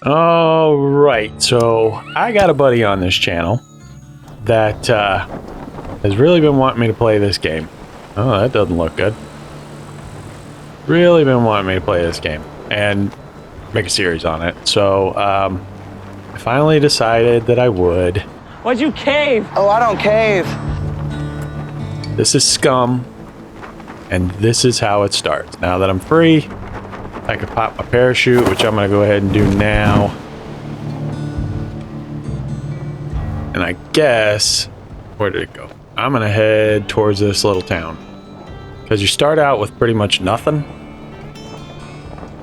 All right, so I got a buddy on this channel that has really been wanting me to play this game. Oh, that doesn't look good. Really been wanting me to play this game and make a series on it. So I finally decided that I would. Why'd you cave? Oh, I don't cave. This is SCUM, and this is how it starts. Now that I'm free, I can pop my parachute, which I'm going to go ahead and do now. And I guess, where did it go? I'm going to head towards this little town. Because you start out with pretty much nothing.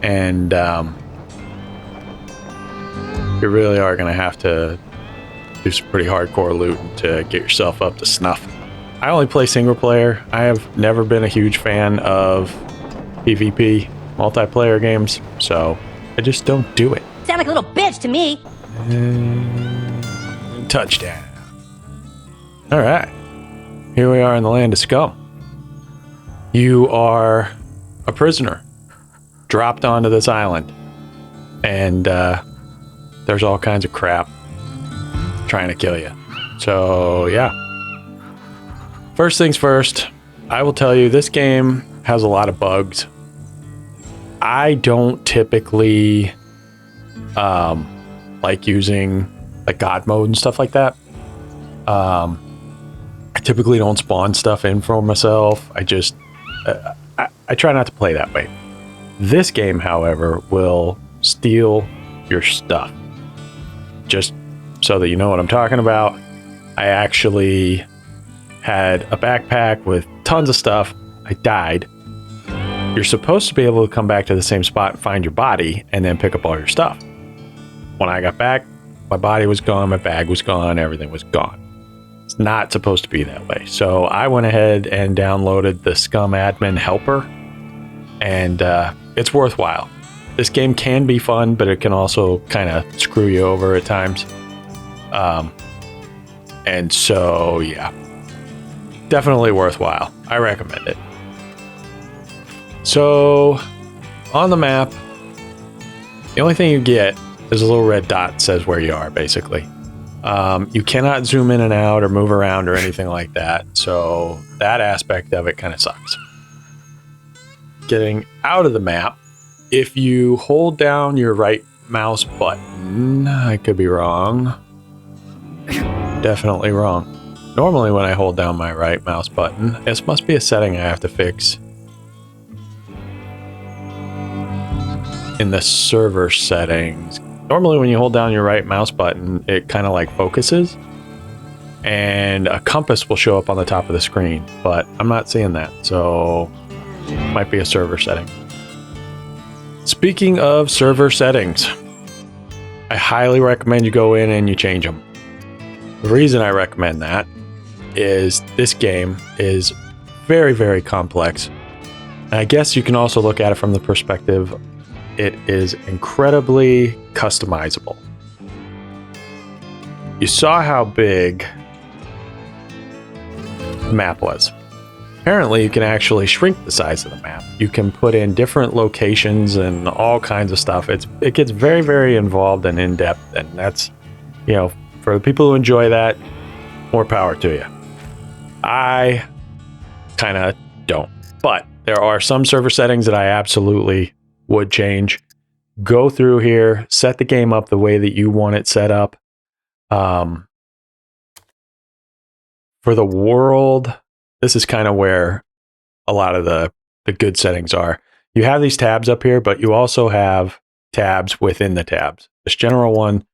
And you really are going to have to do some pretty hardcore looting to get yourself up to snuff. I only play single player. I have never been a huge fan of PvP multiplayer games, so I just don't do it. Sound like a little bitch to me. And touchdown. All right, here we are in the land of SCUM. You are a prisoner dropped onto this island, and there's all kinds of crap trying to kill you. So yeah, first things first, I will tell you this game has a lot of bugs. I don't typically like using like God mode and stuff like that. I typically don't spawn stuff in for myself. I just I try not to play that way. This game, however, will steal your stuff. Just so that you know what I'm talking about, I actually had a backpack with tons of stuff. I died. You're supposed to be able to come back to the same spot and find your body and then pick up all your stuff. When I got back, my body was gone, my bag was gone, everything was gone. It's not supposed to be that way. So I went ahead and downloaded the SCUM Admin Helper, and it's worthwhile. This game can be fun, but it can also kind of screw you over at times. And so, yeah, definitely worthwhile. I recommend it. So, on the map, the only thing you get is a little red dot that says where you are, basically. You cannot zoom in and out or move around or anything like that. So, that aspect of it kind of sucks. Getting out of the map, if you hold down your right mouse button, I could be wrong. Definitely wrong. Normally when I hold down my right mouse button, this must be a setting I have to fix in the server settings. Normally when you hold down your right mouse button, it kind of like focuses and a compass will show up on the top of the screen, but I'm not seeing that, so it might be a server setting. Speaking of server settings, I highly recommend you go in and you change them. The reason I recommend that is this game is very, very complex. And I guess you can also look at it from the perspective it is incredibly customizable. You saw how big the map was. Apparently, you can actually shrink the size of the map. You can put in different locations and all kinds of stuff. It gets very, very involved and in-depth, and that's, you know, for the people who enjoy that, more power to you. I kind of don't. But there are some server settings that I absolutely would change. Go through here, set the game up the way that you want it set up. For the world, this is kind of where a lot of the good settings are. You have these tabs up here, but you also have tabs within the tabs. This general one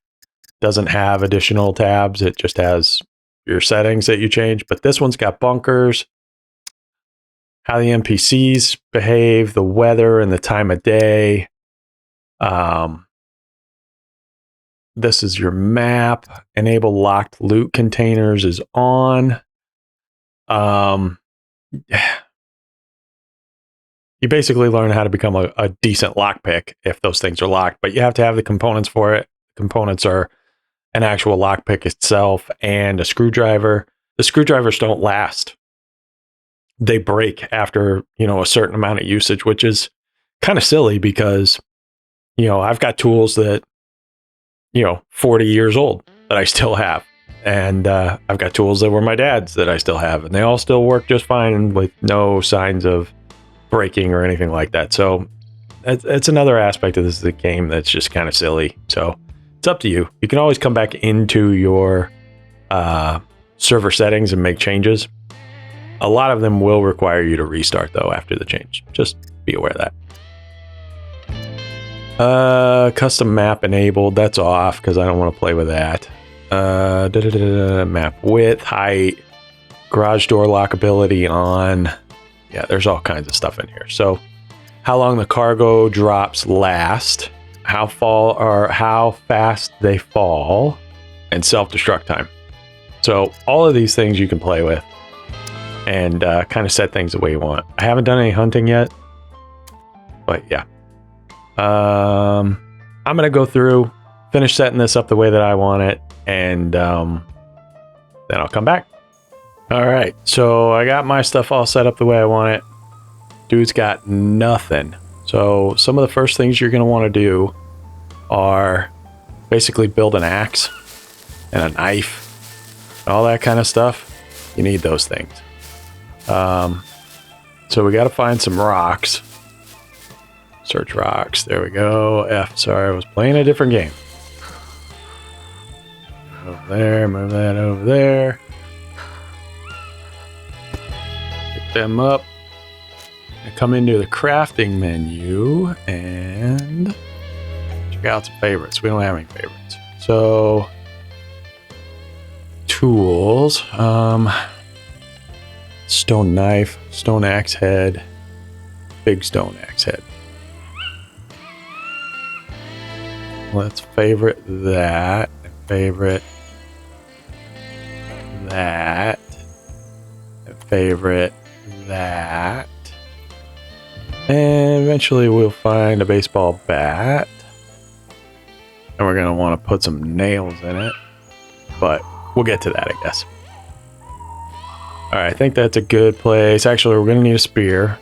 doesn't have additional tabs. It just has your settings that you change. But this one's got bunkers, how the NPCs behave, the weather and the time of day. This is your map. Enable locked loot containers is on. You basically learn how to become a decent lockpick if those things are locked, but you have to have the components for it. Components are an actual lockpick itself and a screwdriver. The screwdrivers don't last. They break after, a certain amount of usage, which is kind of silly because, I've got tools that 40 years old that I still have. And I've got tools that were my dad's that I still have, and they all still work just fine with no signs of breaking or anything like that. So it's another aspect of this game that's just kind of silly. So it's up to you. You can always come back into your server settings and make changes. A lot of them will require you to restart though after the change. Just be aware of that. Custom map enabled. That's off because I don't want to play with that. Map width, height, garage door lockability on. Yeah, there's all kinds of stuff in here. So how long the cargo drops last, how fast they fall, and self-destruct time. So all of these things you can play with and kind of set things the way you want. I haven't done any hunting yet, but yeah. I'm gonna go through, finish setting this up the way that I want it, and then I'll come back. All right, so I got my stuff all set up the way I want it. Dude's got nothing. So some of the first things you're gonna want to do are basically build an axe and a knife, all that kind of stuff. You need those things. So we got to find some rocks. Search rocks. There we go. F. Sorry, I was playing a different game. Over there. Move that over there. Pick them up. And come into the crafting menu and check out some favorites. We don't have any favorites. So tools. Stone knife. Stone axe head. Big stone axe head. Let's favorite that. Favorite that. Favorite that. And eventually we'll find a baseball bat. And we're going to want to put some nails in it. But we'll get to that, I guess. Alright, I think that's a good place. Actually, we're going to need a spear.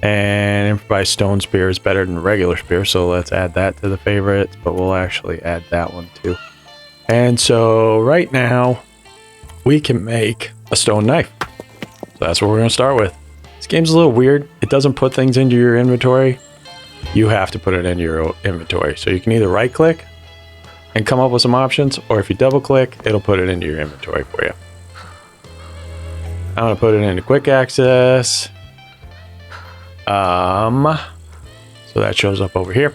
And improvised stone spear is better than a regular spear, so let's add that to the favorites, but we'll actually add that one too. And so right now, we can make a stone knife. So that's what we're going to start with. This game's a little weird. It doesn't put things into your inventory. You have to put it into your inventory. So you can either right click and come up with some options, or if you double click, it'll put it into your inventory for you. I'm going to put it into quick access. So that shows up over here.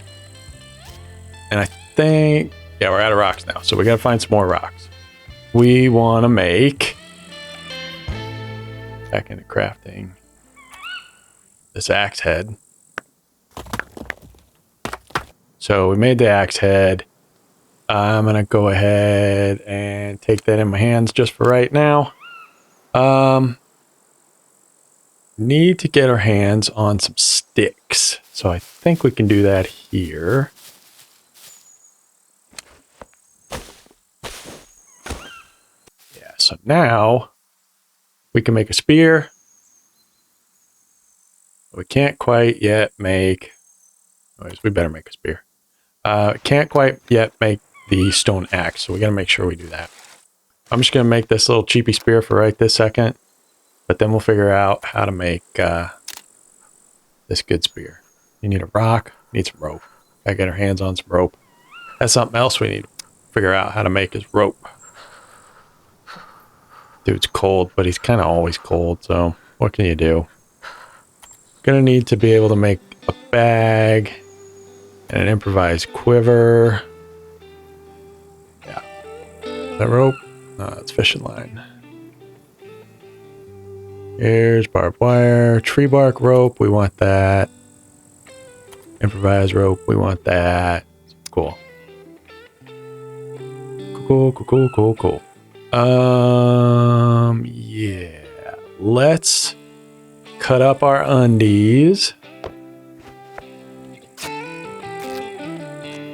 And I think, yeah, we're out of rocks now. So we got to find some more rocks. We want to make, back into crafting, this axe head. So we made the axe head. I'm going to go ahead and take that in my hands just for right now. Need to get our hands on some sticks. So I think we can do that here. Yeah, so now we can make a spear. We can't quite yet make, anyways, we better make a spear. Can't quite yet make the stone axe, so we got to make sure we do that. I'm just going to make this little cheapy spear for right this second, but then we'll figure out how to make this good spear. You need a rock, need some rope. Gotta get our hands on some rope. That's something else we need to figure out how to make is rope. Dude's cold, but he's kind of always cold, so what can you do? Gonna need to be able to make a bag and an improvised quiver. Yeah. Is that rope? No, it's fishing line. Here's barbed wire. Tree bark rope, we want that. Improvised rope, we want that. Cool. Cool. Yeah. Let's cut up our undies.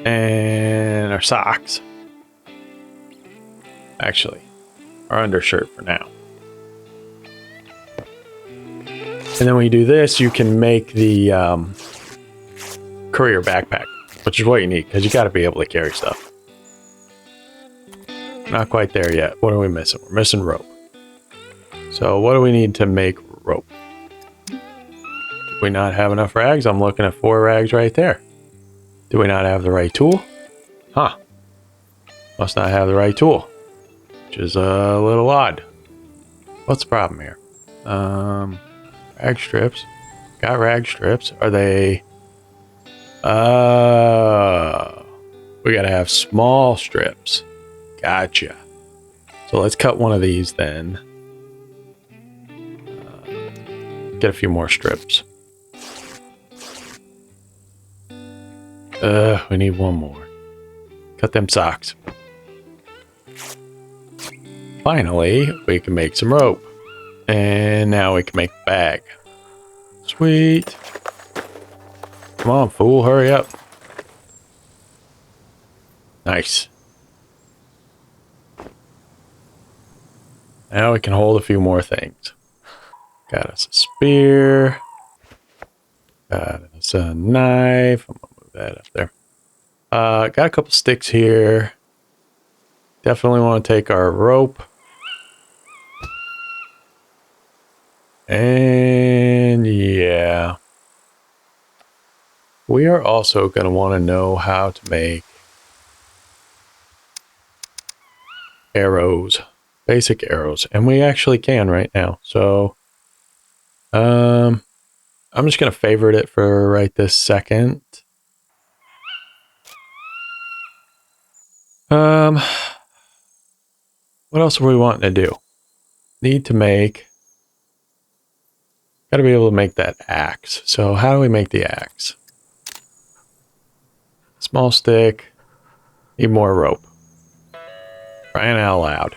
And our socks. Actually, our undershirt for now. And then when you do this, you can make the courier backpack, which is what you need because you got to be able to carry stuff. not quite there yet. What are we missing? We're missing rope. So what do we need to make rope? Did we not have enough rags? I'm looking at 4 rags right there. Do we not have the right tool? Huh. Must not have the right tool. Which is a little odd. What's the problem here? Rag strips. Got rag strips. Are they... we gotta have small strips. Gotcha. So let's cut one of these then. Get a few more strips. We need one more. Cut them socks. Finally, we can make some rope. And now we can make a bag. Sweet. Come on, fool, hurry up. Nice. Now we can hold a few more things. Got us a spear. Got us a knife. I'm gonna move that up there. Got a couple sticks here. Definitely want to take our rope. And yeah. We are also going to want to know how to make arrows. Basic arrows. And we actually can right now. So I'm just going to favorite it for right this second. What else are we wanting to do? Need to make... Got to be able to make that axe. So how do we make the axe? Small stick. Need more rope. Crying out loud.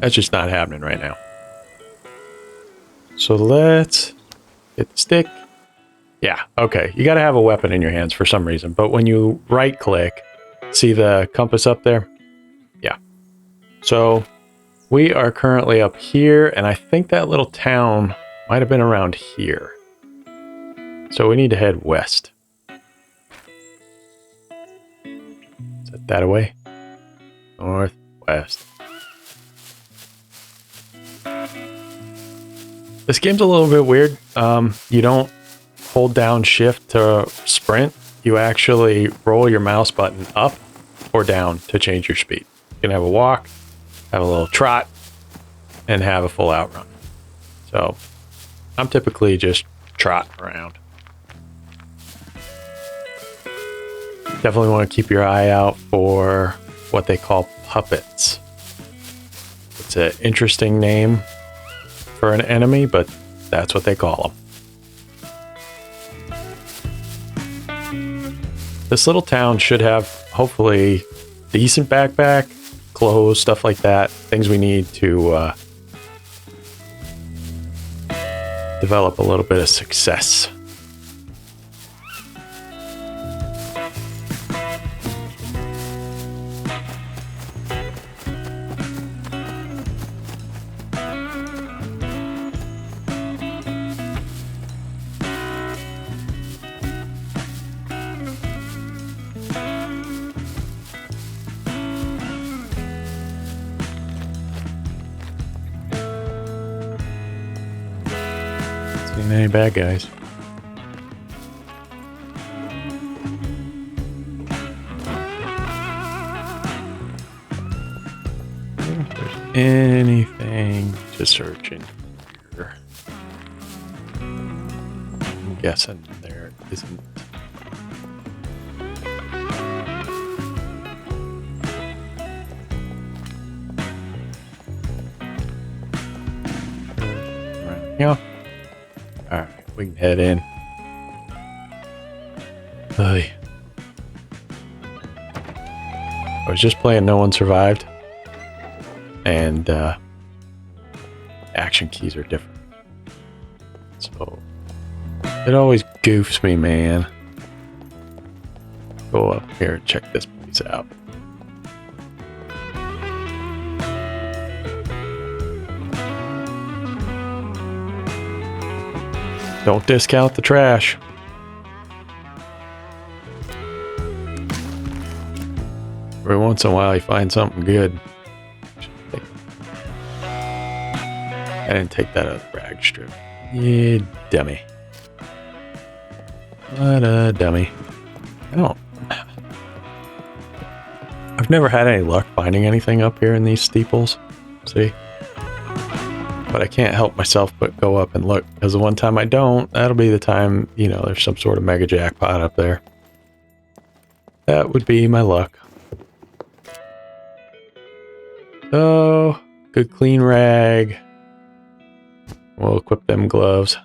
That's just not happening right now. So let's get the stick. Yeah, okay. You got to have a weapon in your hands for some reason. But when you right click, see the compass up there? Yeah. So we are currently up here, and I think that little town might have been around here. So we need to head west. Set that away. Northwest. This game's a little bit weird. You don't hold down shift to sprint. You actually roll your mouse button up or down to change your speed. You can have a walk, have a little trot, and have a full outrun. So I'm typically just trotting around. Definitely want to keep your eye out for what they call puppets. It's an interesting name for an enemy, but that's what they call them. This little town should have, hopefully, decent backpack, clothes, stuff like that. Things we need to develop a little bit of success. Any bad guys. If there's anything to search in here. I'm guessing there isn't. Around here. Alright, we can head in. I was just playing No One Survived, and action keys are different. So it always goofs me, man. Go up here and check this place out. Don't discount the trash. once in a while you find something good. I didn't take that out of the rag strip. Yeah, dummy. What a dummy. I've never had any luck finding anything up here in these steeples. See? But I can't help myself but go up and look, because the one time I don't, that'll be the time, you know, there's some sort of mega jackpot up there. That would be my luck. So, good clean rag. We'll equip them gloves.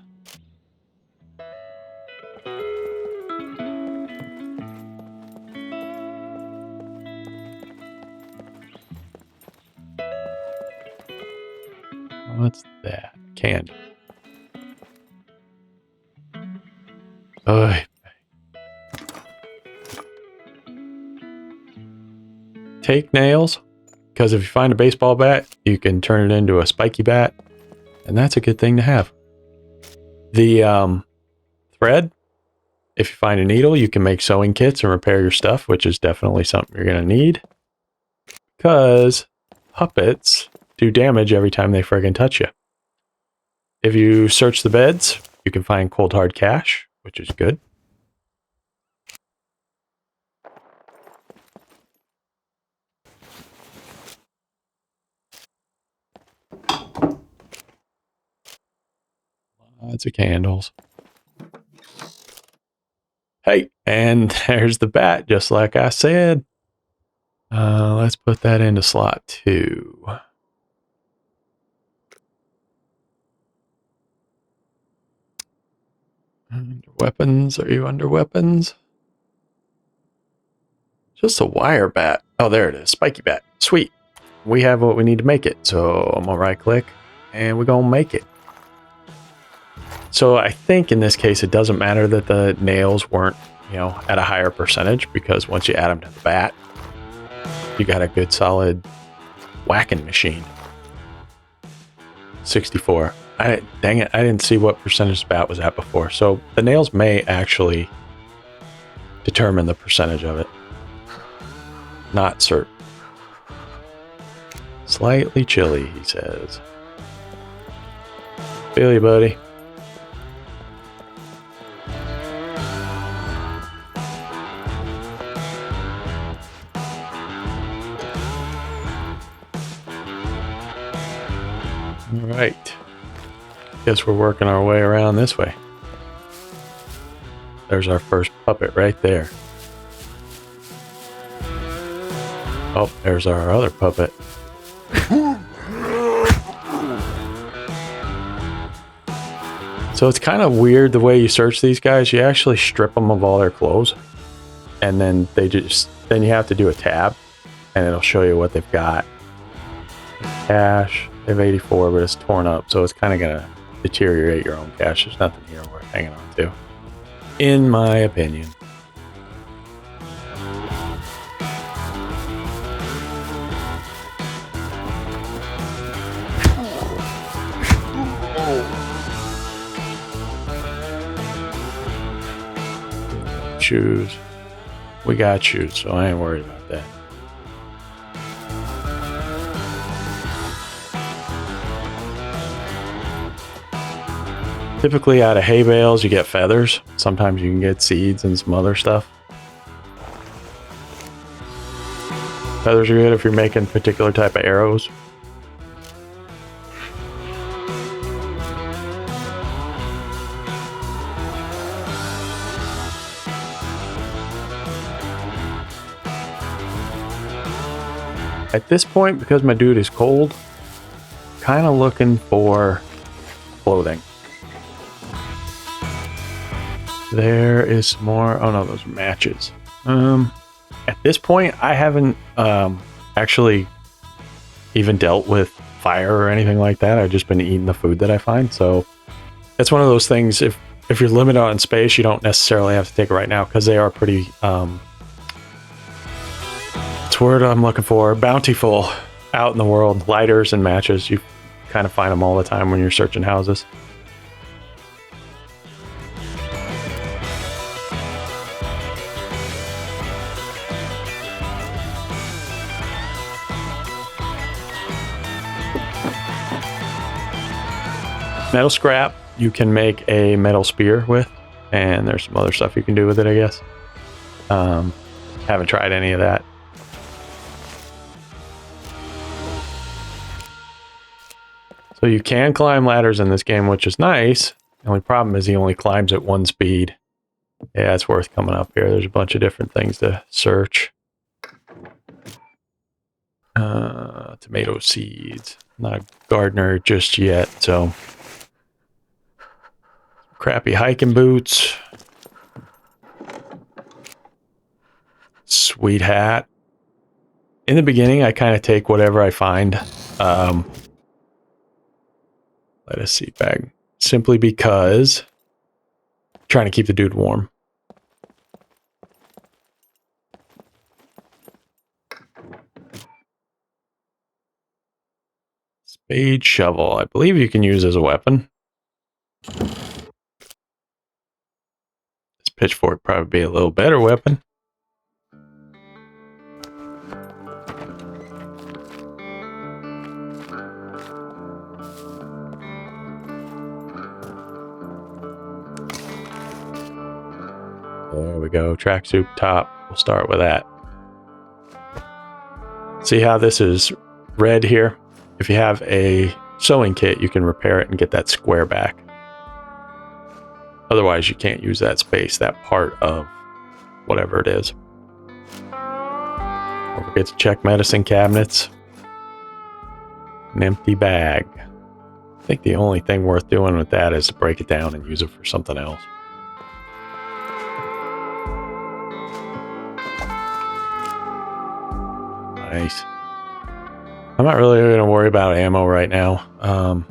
What's that? Candy. Oy. Take nails, because if you find a baseball bat, you can turn it into a spiky bat, and that's a good thing to have. The thread, if you find a needle, you can make sewing kits and repair your stuff, which is definitely something you're going to need, because puppets do damage every time they friggin' touch you. If you search the beds, you can find cold hard cash, which is good. Lots of candles. Hey, and there's the bat, just like I said. Let's put that into slot 2. Under weapons, are you under weapons? Just a wire bat. Oh, there it is, spiky bat. Sweet. We have what we need to make it. So I'm gonna right click and we're gonna make it. So I think in this case, it doesn't matter that the nails weren't, you know, at a higher percentage, because once you add them to the bat, you got a good solid whacking machine. 64. Dang it, I didn't see what percentage the bat was at before. So the nails may actually determine the percentage of it. Not certain. Slightly chilly, he says. Feel you, buddy. All right. Guess we're working our way around this way. There's our first puppet right there. Oh, there's our other puppet. So it's kind of weird the way you search these guys. You actually strip them of all their clothes, and then then you have to do a tab, and it'll show you what they've got. Cash, they have 84, but it's torn up, so it's kind of gonna deteriorate your own cash. There's nothing here worth hanging on to, in my opinion. Shoes. We got shoes, so I ain't worried about that. Typically out of hay bales you get feathers. Sometimes you can get seeds and some other stuff. Feathers are good if you're making a particular type of arrows. At this point, because my dude is cold, kind of looking for clothing. There is more. Oh no, those are matches. At this point, I haven't actually even dealt with fire or anything like that. I've just been eating the food that I find. So it's one of those things. If you're limited on space, you don't necessarily have to take it right now, because they are pretty. Word I'm looking for, bountiful out in the world. Lighters and matches, you kind of find them all the time when you're searching houses. Metal scrap you can make a metal spear with, and there's some other stuff you can do with it, I guess. Haven't tried any of that. So you can climb ladders in this game, which is nice. The only problem is he only climbs at 1 speed. Yeah, it's worth coming up here. There's a bunch of different things to search. Tomato seeds. Not a gardener just yet, so... Crappy hiking boots. Sweet hat. In the beginning, I kind of take whatever I find. Let us see bag. Simply because I'm trying to keep the dude warm. Spade shovel. I believe you can use as a weapon. This pitchfork probably be a little better weapon. There we go. Tracksuit top. We'll start with that. See how this is red here? If you have a sewing kit, you can repair it and get that square back. Otherwise, you can't use that space, that part of whatever it is. Don't forget to check medicine cabinets. An empty bag. I think the only thing worth doing with that is to break it down and use it for something else. Nice. I'm not really going to worry about ammo right now.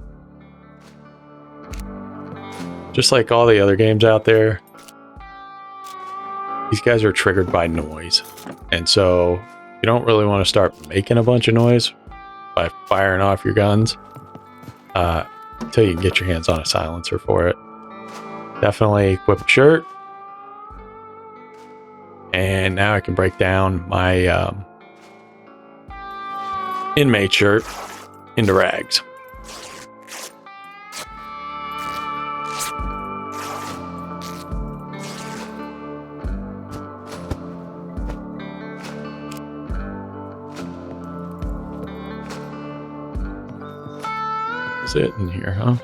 Just like all the other games out there, these guys are triggered by noise. And so you don't really want to start making a bunch of noise by firing off your guns until you can get your hands on a silencer for it. Definitely equip a shirt. And now I can break down my inmate shirt into rags. Is it in here, huh?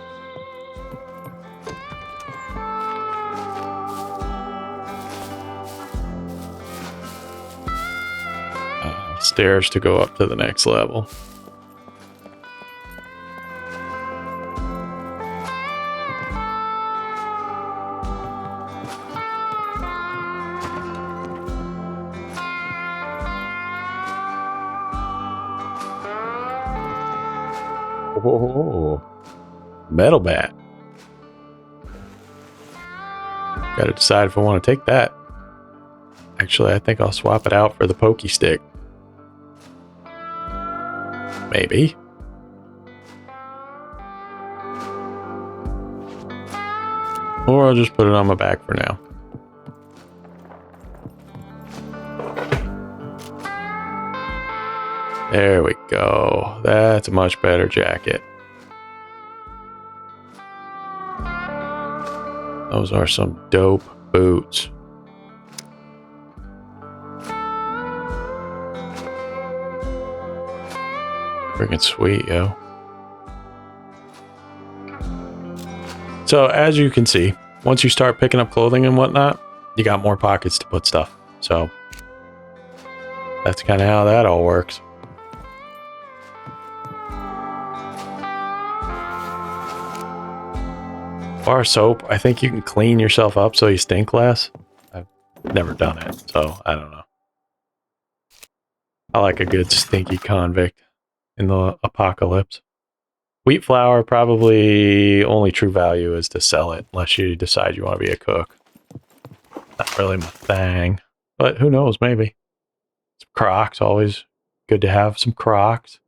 Stairs to go up to the next level. Oh, metal bat. Got to decide if I want to take that. Actually, I think I'll swap it out for the pokey stick. Maybe. Or I'll just put it on my back for now. There we go. That's a much better jacket. Those are some dope boots. Freaking sweet, yo. So as you can see, once you start picking up clothing and whatnot, you got more pockets to put stuff. So that's kind of how that all works. Bar soap, I think you can clean yourself up so you stink less. I've never done it, so I don't know. I like a good stinky convict in the apocalypse. Wheat flour, probably only true value is to sell it, unless you decide you want to be a cook. Not really my thing, but who knows, maybe. Some Crocs, always good to have some Crocs.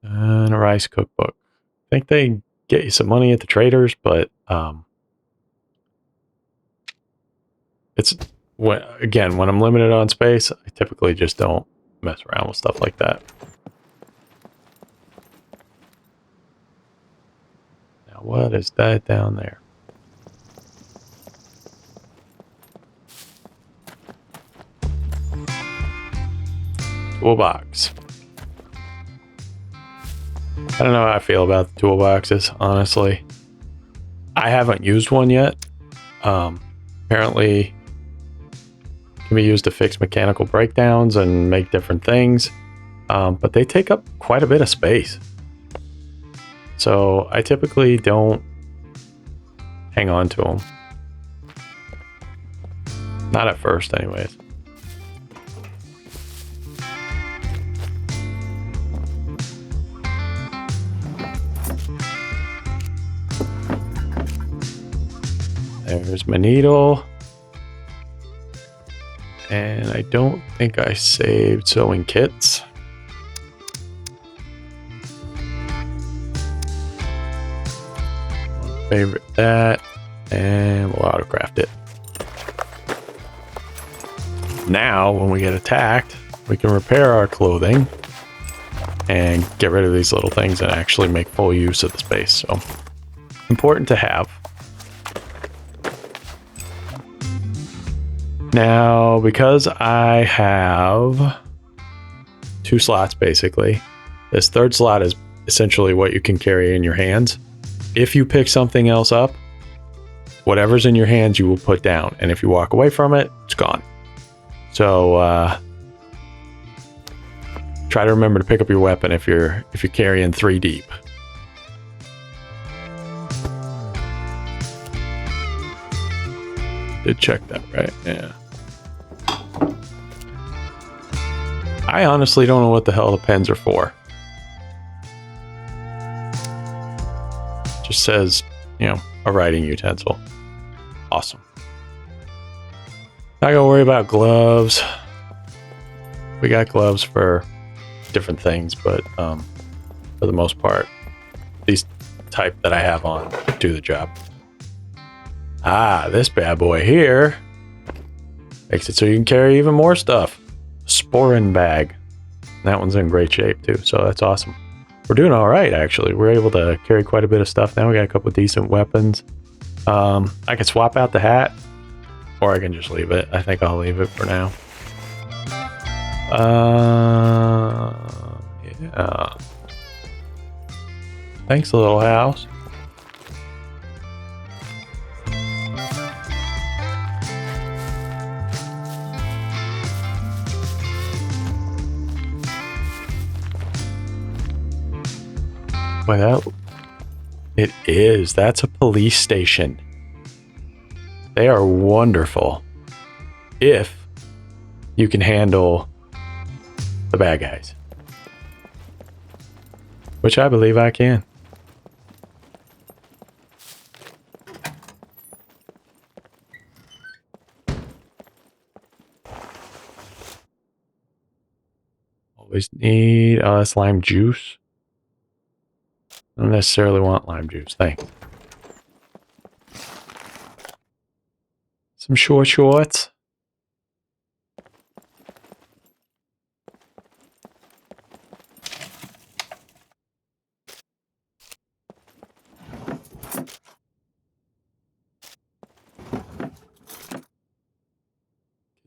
And a rice cookbook. I think they get you some money at the traders, but it's when I'm limited on space, I typically just don't mess around with stuff like that. Now what is that down there? Toolbox. I don't know how I feel about the toolboxes, honestly. I haven't used one yet. Apparently can be used to fix mechanical breakdowns and make different things, but they take up quite a bit of space. So I typically don't hang on to them. Not at first, anyways. There's my needle. And I don't think I saved sewing kits. Favorite that. And we'll autocraft it. Now, when we get attacked, we can repair our clothing and get rid of these little things and actually make full use of the space. So, important to have. Now, because I have 2 slots, basically, this third slot is essentially what you can carry in your hands. If you pick something else up, whatever's in your hands, you will put down. And if you walk away from it, it's gone. So, try to remember to pick up your weapon if you're carrying 3 deep. Did check that, right? Yeah. I honestly don't know what the hell the pens are for. Just says, you know, a writing utensil. Awesome. Not gonna worry about gloves. We got gloves for different things, but for the most part, these type that I have on do the job. Ah, this bad boy here makes it so you can carry even more stuff. Sporin bag. That one's in great shape too, so that's awesome. We're doing all right, actually. We're able to carry quite a bit of stuff now. We got a couple of decent weapons. I can swap out the hat, or I can just leave it. I think I'll leave it for now. Yeah. Thanks, little house. Well, it is. That's a police station. They are wonderful if you can handle the bad guys, which I believe I can. Always need, oh, that's lime juice. I don't necessarily want lime juice, thanks. Some shorts.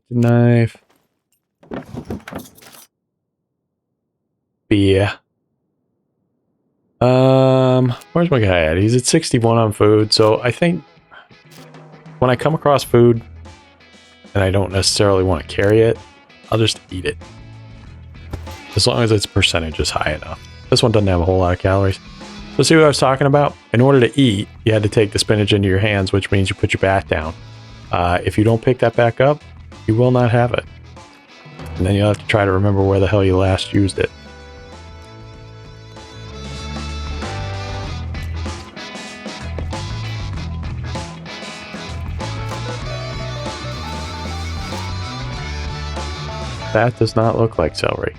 Knife. Beer. Where's my guy at? He's at 61 on food, so I think when I come across food and I don't necessarily want to carry it, I'll just eat it. As long as its percentage is high enough. This one doesn't have a whole lot of calories. So see what I was talking about? In order to eat, you had to take the spinach into your hands, which means you put your bat down. If you don't pick that back up, you will not have it. And then you'll have to try to remember where the hell you last used it. That does not look like celery.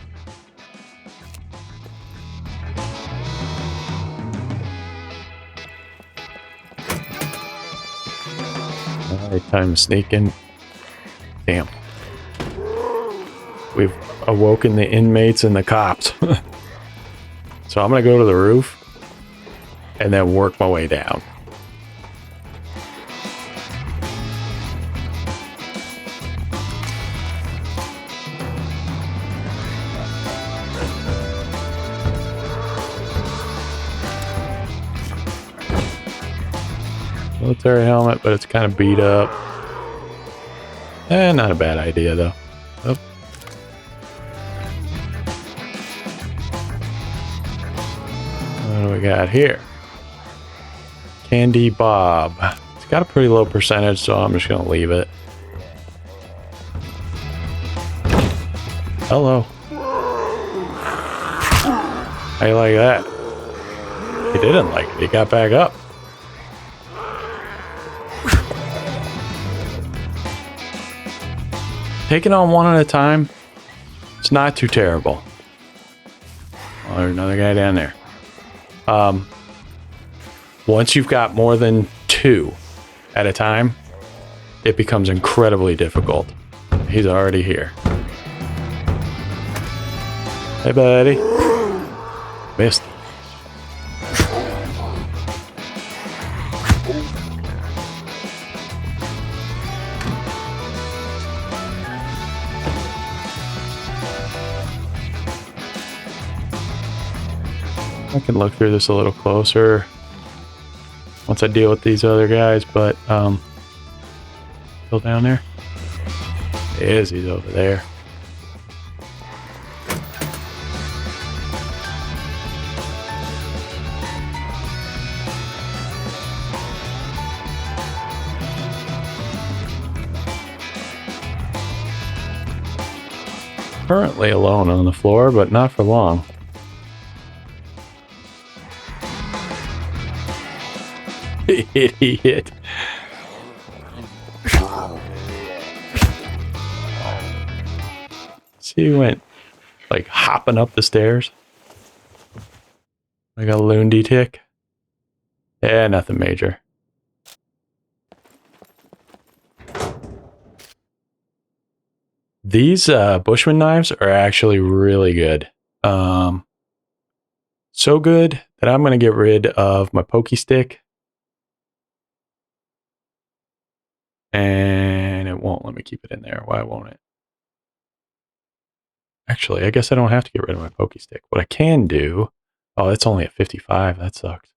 Alright, time to sneak in. Damn. We've awoken the inmates and the cops. So I'm gonna go to the roof and then work my way down. Military helmet, but it's kind of beat up. Not a bad idea though. Oh. What do we got here? Candy Bob. It's got a pretty low percentage, so I'm just gonna leave it. Hello. How you like that? He didn't like it. He got back up. Taking on one at a time, it's not too terrible. Oh, there's another guy down there. Once you've got more than 2 at a time, it becomes incredibly difficult. He's already here. Hey, buddy. Missed. I can look through this a little closer once I deal with these other guys, but still down there? He is, he's over there. Currently alone on the floor, but not for long. Idiot. See, he went like hopping up the stairs like a looney tick. Yeah, nothing major. These Bushman knives are actually really good. So good that I'm going to get rid of my pokey stick. And it won't let me keep it in there. Why won't it? Actually, I guess I don't have to get rid of my pokey stick. What I can do... Oh, it's only at 55. That sucks.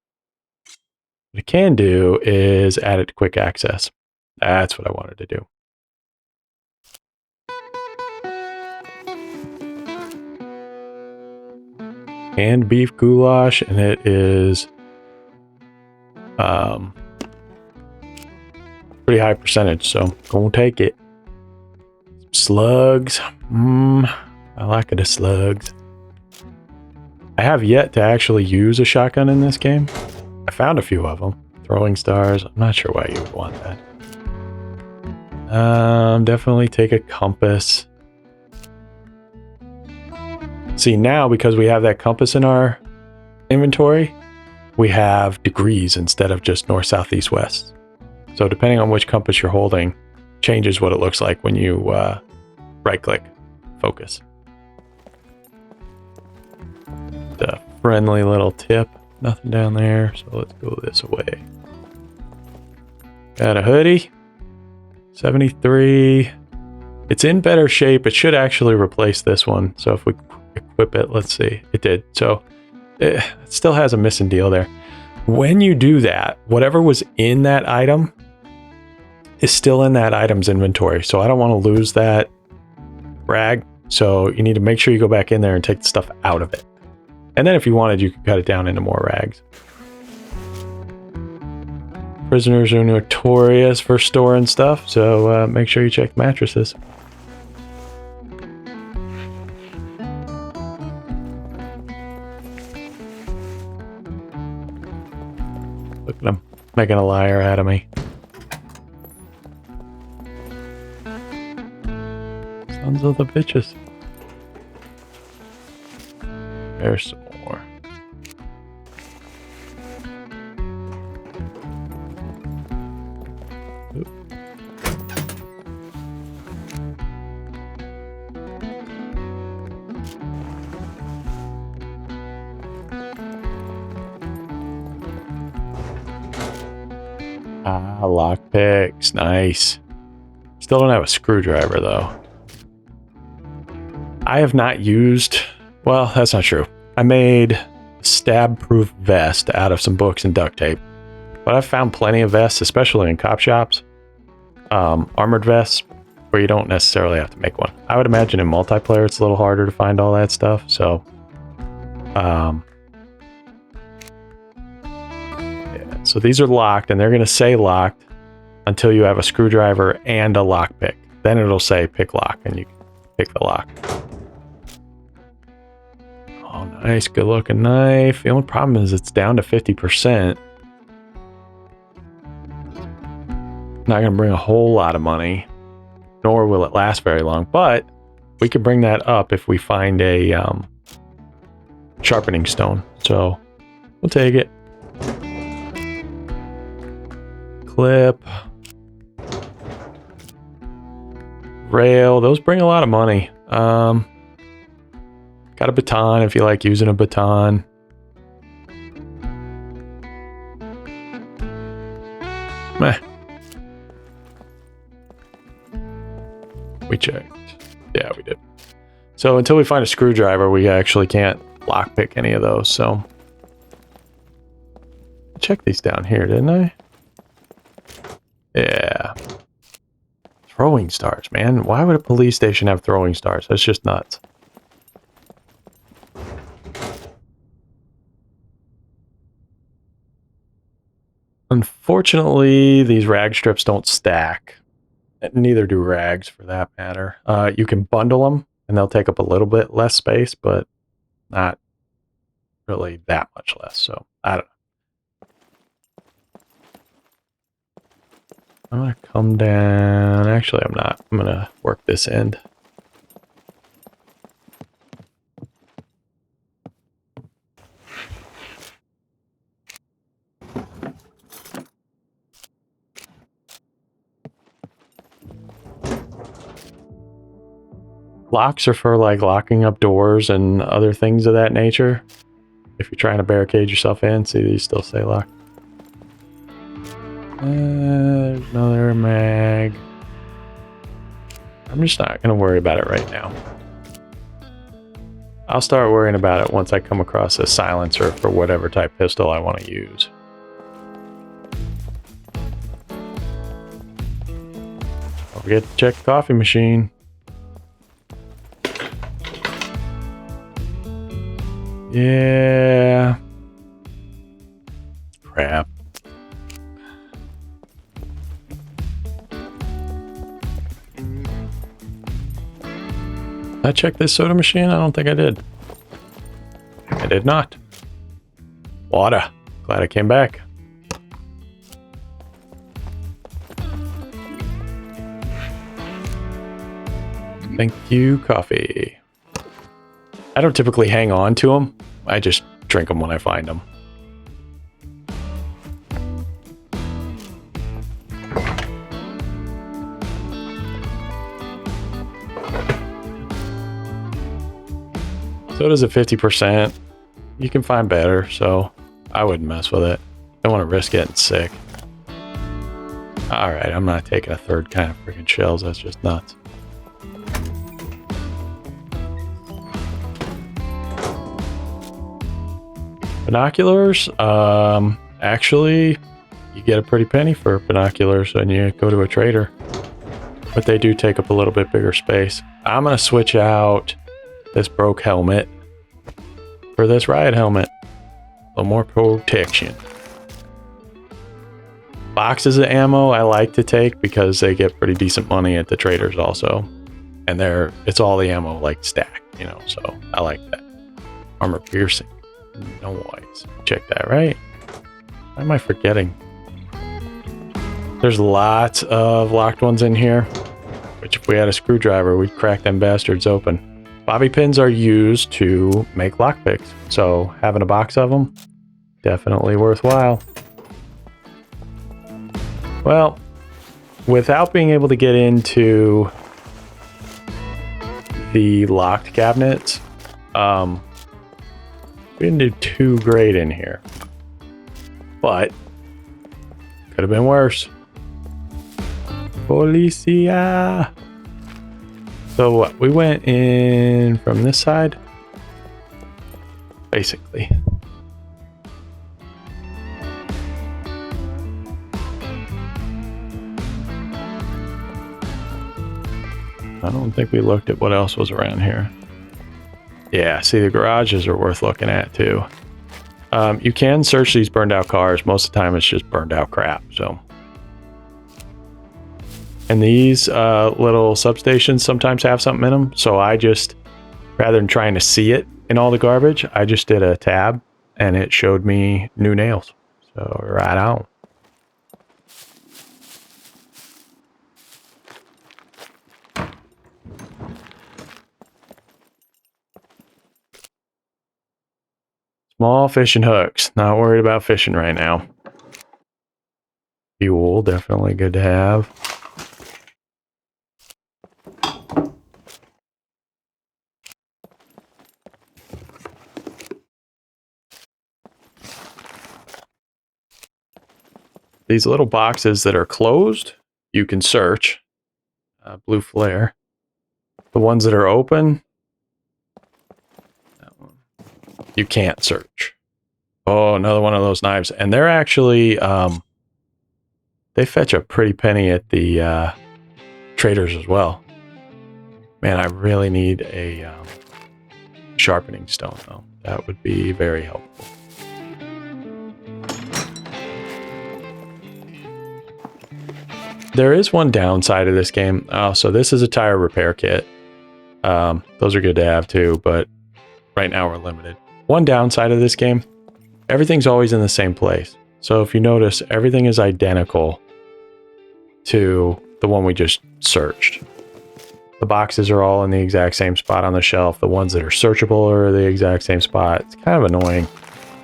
What I can do is add it to quick access. That's what I wanted to do. Canned beef goulash, and it is pretty high percentage, so gonna take it. Slugs. I like the slugs. I have yet to actually use a shotgun in this game. I found a few of them. Throwing stars. I'm not sure why you would want that. Definitely take a compass. See, now because we have that compass in our inventory, we have degrees instead of just north, south, east, west. So depending on which compass you're holding, changes what it looks like when you right-click, focus. The friendly little tip. Nothing down there, so let's go this way. Got a hoodie. 73. It's in better shape. It should actually replace this one. So if we equip it, let's see. It did. So it still has a missing deal there. When you do that, whatever was in that item is still in that item's inventory. So I don't want to lose that rag. So you need to make sure you go back in there and take the stuff out of it. And then if you wanted, you could cut it down into more rags. Prisoners are notorious for storing stuff, so make sure you check the mattresses. Look at them making a liar out of me. Sons of the bitches. There's some more. Oop. Ah, lockpicks. Nice. Still don't have a screwdriver, though. I have not used... Well, that's not true. I made a stab-proof vest out of some books and duct tape. But I've found plenty of vests, especially in cop shops. Armored vests, where you don't necessarily have to make one. I would imagine in multiplayer it's a little harder to find all that stuff, so... yeah, so these are locked, and they're going to say locked until you have a screwdriver and a lockpick. Then it'll say pick lock, and you can pick the lock. Oh, nice, good-looking knife. The only problem is it's down to 50%. Not going to bring a whole lot of money, nor will it last very long, but we could bring that up if we find a sharpening stone, so we'll take it. Clip, rail, those bring a lot of money. Got a baton if you like using a baton. Meh. We checked. Yeah, we did. So until we find a screwdriver, we actually can't lockpick any of those, so... Check these down here, didn't I? Yeah. Throwing stars, man. Why would a police station have throwing stars? That's just nuts. Unfortunately, these rag strips don't stack. Neither do rags, for that matter. You can bundle them, and they'll take up a little bit less space, but not really that much less. So, I don't know. I'm going to come down. Actually, I'm not. I'm going to work this end. Locks are for like locking up doors and other things of that nature. If you're trying to barricade yourself in, see these still say lock. There's another mag. I'm just not going to worry about it right now. I'll start worrying about it once I come across a silencer for whatever type pistol I want to use. Don't forget to check the coffee machine. Yeah. Crap. Did I check this soda machine? I don't think I did. I did not. Water. Glad I came back. Thank you, coffee. I don't typically hang on to them. I just drink them when I find them. Soda's at 50%. You can find better, so I wouldn't mess with it. Don't want to risk getting sick. Alright, I'm not taking a third kind of freaking shells. That's just nuts. Binoculars, actually, you get a pretty penny for binoculars when you go to a trader. But they do take up a little bit bigger space. I'm going to switch out this broke helmet for this riot helmet. A little more protection. Boxes of ammo I like to take because they get pretty decent money at the traders also. And it's all the ammo like stacked, you know, so I like that. Armor piercing. Noise. Check that, right? Why am I forgetting? There's lots of locked ones in here, which if we had a screwdriver, we'd crack them bastards open. Bobby pins are used to make lockpicks, so having a box of them, definitely worthwhile. Well, without being able to get into the locked cabinets, we didn't do too great in here. But Could have been worse. Policia. So what? We went in from this side? Basically. I don't think we looked at what else was around here. Yeah, see, the garages are worth looking at too. You can search these burned out cars. Most of the time it's just burned out crap, so. And these little substations sometimes have something in them, so I just, rather than trying to see it in all the garbage, I just did a tab and it showed me new nails. So right on. Small fishing hooks. Not worried about fishing right now. Fuel, definitely good to have. These little boxes that are closed, you can search. Blue flare. The ones that are open, that one, you can't search. Oh, another one of those knives. And they're actually, they fetch a pretty penny at the traders as well. Man, I really need a sharpening stone, though. That would be very helpful. There is one downside of this game. Oh, so this is a tire repair kit. Those are good to have too, but right now we're limited. One downside of this game, everything's always in the same place. So if you notice, everything is identical to the one we just searched. The boxes are all in the exact same spot on the shelf. The ones that are searchable are the exact same spot. It's kind of annoying.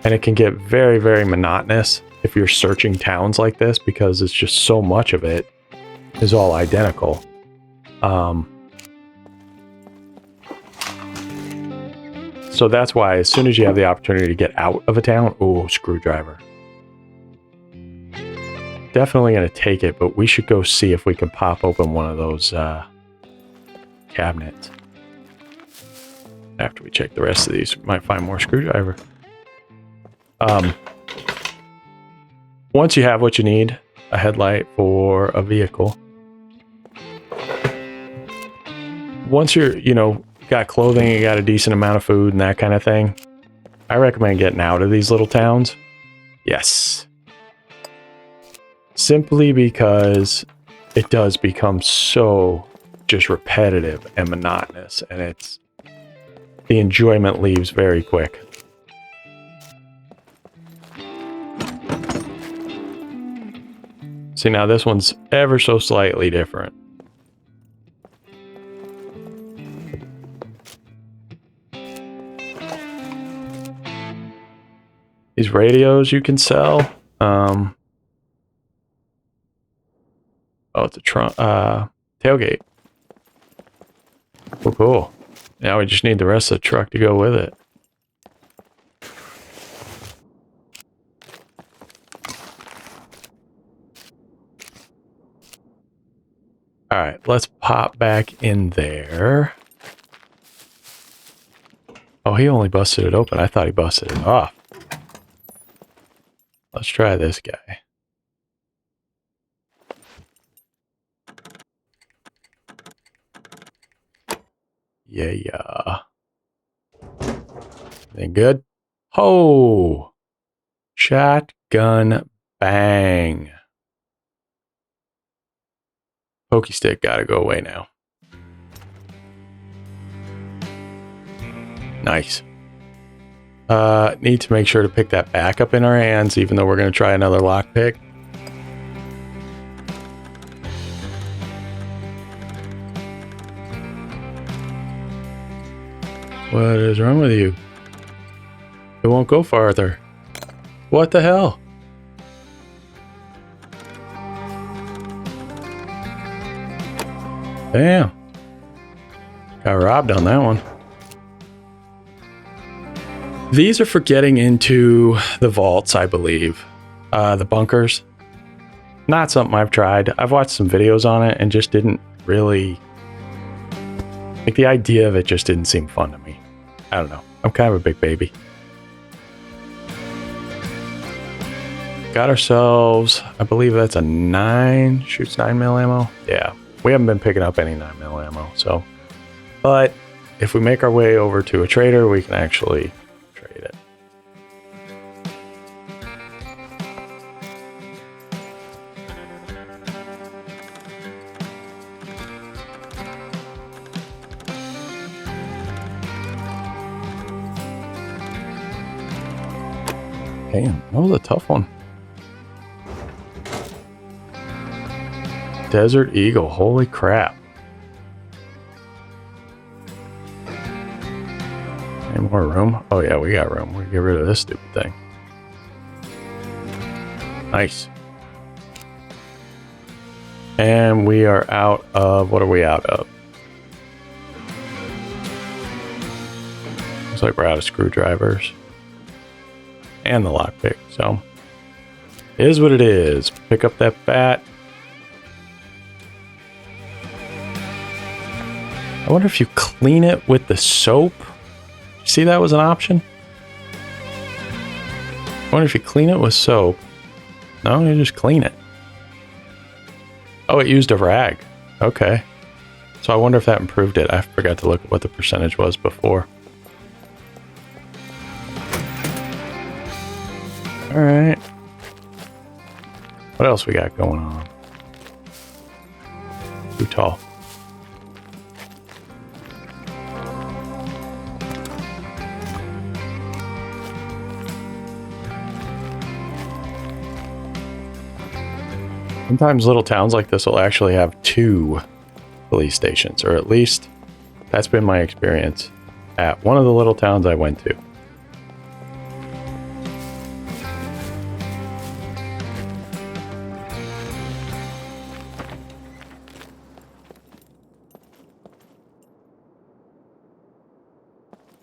And it can get very, very monotonous if you're searching towns like this because it's just so much of it is all identical. So that's why as soon as you have the opportunity to get out of a town, oh, screwdriver. Definitely going to take it, but we should go see if we can pop open one of those cabinets. After we check the rest of these, we might find more screwdriver. Once you have what you need, a headlight for a vehicle. Once you're, got clothing, you got a decent amount of food and that kind of thing, I recommend getting out of these little towns. Yes. Simply because it does become so just repetitive and monotonous, and the enjoyment leaves very quick. See, now this one's ever so slightly different. These radios you can sell. Oh, it's a trunk, tailgate. Oh, cool. Now we just need the rest of the truck to go with it. All right, let's pop back in there. Oh, he only busted it open. I thought he busted it off. Let's try this guy. Yeah. Anything good? Oh! Shotgun bang. Pokey stick gotta go away now. Nice. Need to make sure to pick that back up in our hands, even though we're going to try another lockpick. What is wrong with you? It won't go farther. What the hell? Damn. Got robbed on that one. These are for getting into the vaults, I believe. The bunkers. Not something I've tried. I've watched some videos on it and just didn't really... Like, the idea of it just didn't seem fun to me. I don't know. I'm kind of a big baby. Got ourselves, I believe that's a 9, shoots 9mm ammo. Yeah, we haven't been picking up any 9mm ammo, so. But if we make our way over to a trader, we can actually trade it. Damn, that was a tough one. Desert Eagle, holy crap. Any more room? Oh yeah, we got room. We can get rid of this stupid thing. Nice. And we are out of, what are we out of? Looks like we're out of screwdrivers. And the lockpick, so. It is what it is. Pick up that bat. I wonder if you clean it with the soap. See, that was an option. I wonder if you clean it with soap. No, you just clean it. Oh, it used a rag. Okay. So I wonder if that improved it. I forgot to look at what the percentage was before. All right. What else we got going on? Too tall. Sometimes little towns like this will actually have 2 police stations, or at least that's been my experience at one of the little towns I went to.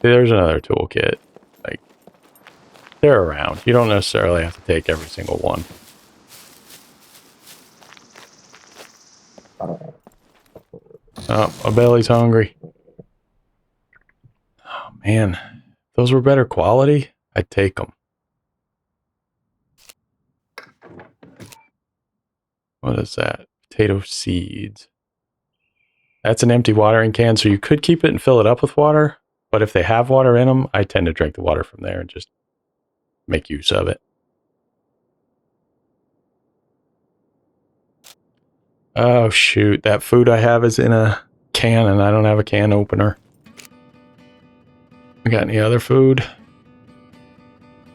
There's another toolkit. Like, they're around. You don't necessarily have to take every single one. Oh, my belly's hungry. Oh, man. If those were better quality, I'd take them. What is that? Potato seeds. That's an empty watering can, so you could keep it and fill it up with water. But if they have water in them, I tend to drink the water from there and just make use of it. Oh, shoot. That food I have is in a can, and I don't have a can opener. We got any other food?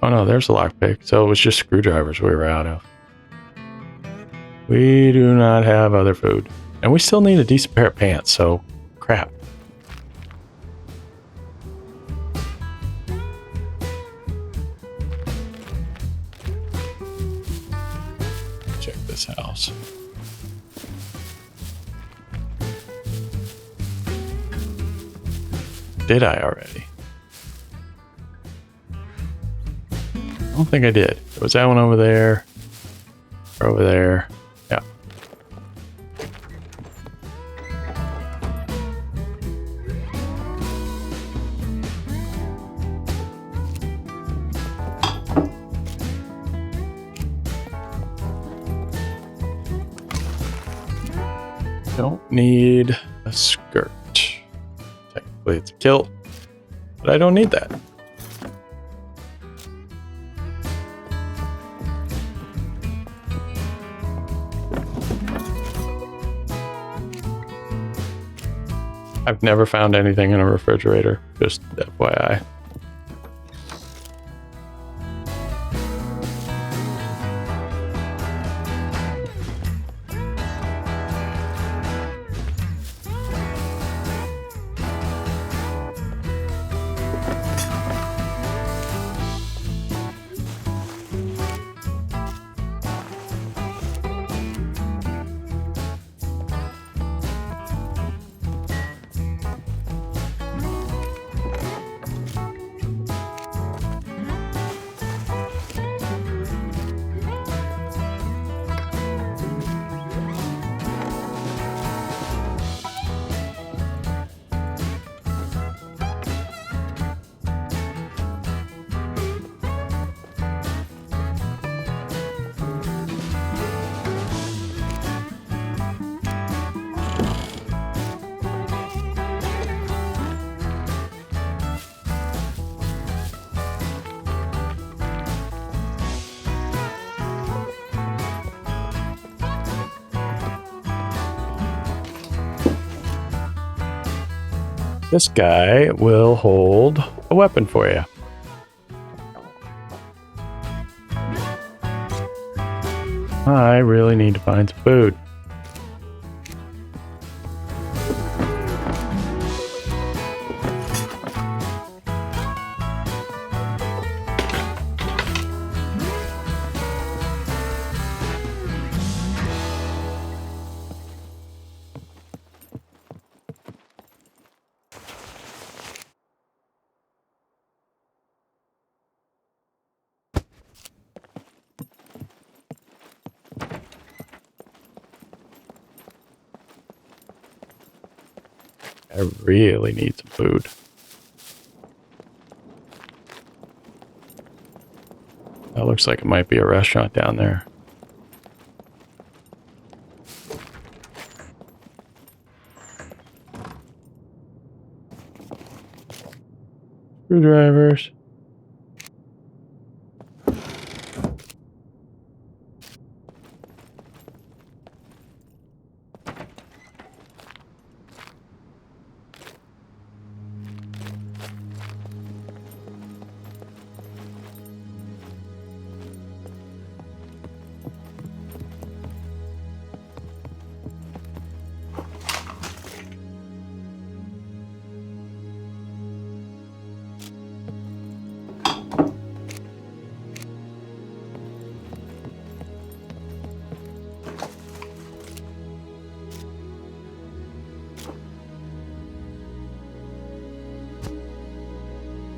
Oh, no, there's a lockpick. So it was just screwdrivers we were out of. We do not have other food. And we still need a decent pair of pants, so crap. Check this house. Did I already? I don't think I did. There was that one over there. Or over there. Yeah. Don't need a skirt. Technically it's a kilt, but I don't need that. I've never found anything in a refrigerator, just FYI. This guy will hold a weapon for you. I really need to find some food. I really need some food. That looks like it might be a restaurant down there. Screwdrivers.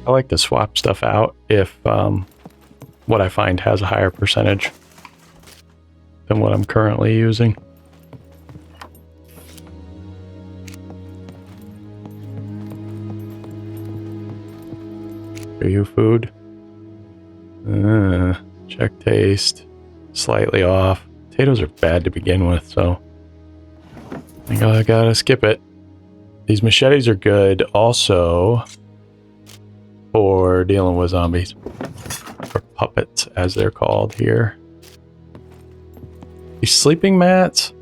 I like to swap stuff out if what I find has a higher percentage than what I'm currently using. Are you food? Check taste. Slightly off. Potatoes are bad to begin with, so I gotta skip it. These machetes are good also for dealing with zombies. Or puppets, as they're called here. These sleeping mats,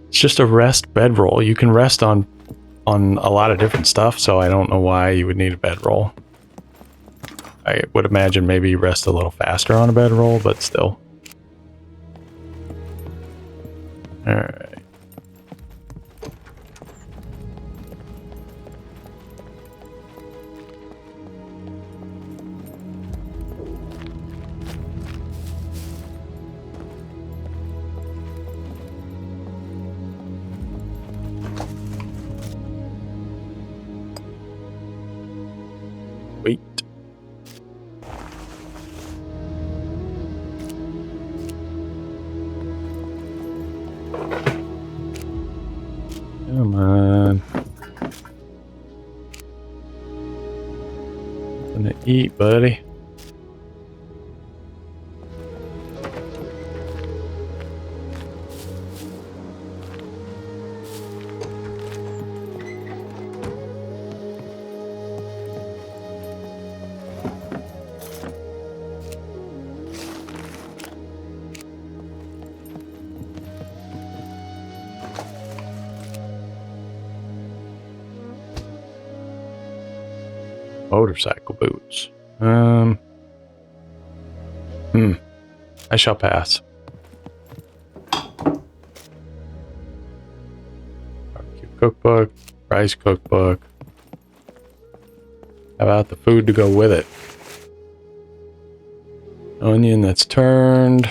it's just a rest bedroll. You can rest on a lot of different stuff, so I don't know why you would need a bedroll. I would imagine maybe you rest a little faster on a bedroll, but still. Alright. Wait. Come on. Something to eat, buddy. Motorcycle boots. I shall pass. Barbecue cookbook, rice cookbook. How about the food to go with it? Onion that's turned.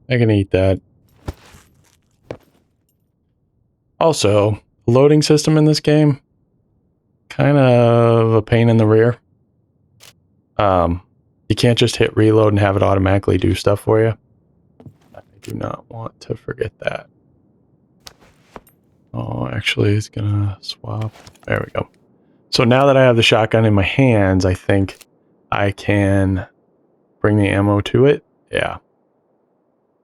I can eat that. Also, the loading system in this game, kind of a pain in the rear. You can't just hit reload and have it automatically do stuff for you. I do not want to forget that. Oh, actually, it's gonna swap. There we go. So now that I have the shotgun in my hands, I think I can bring the ammo to it. Yeah.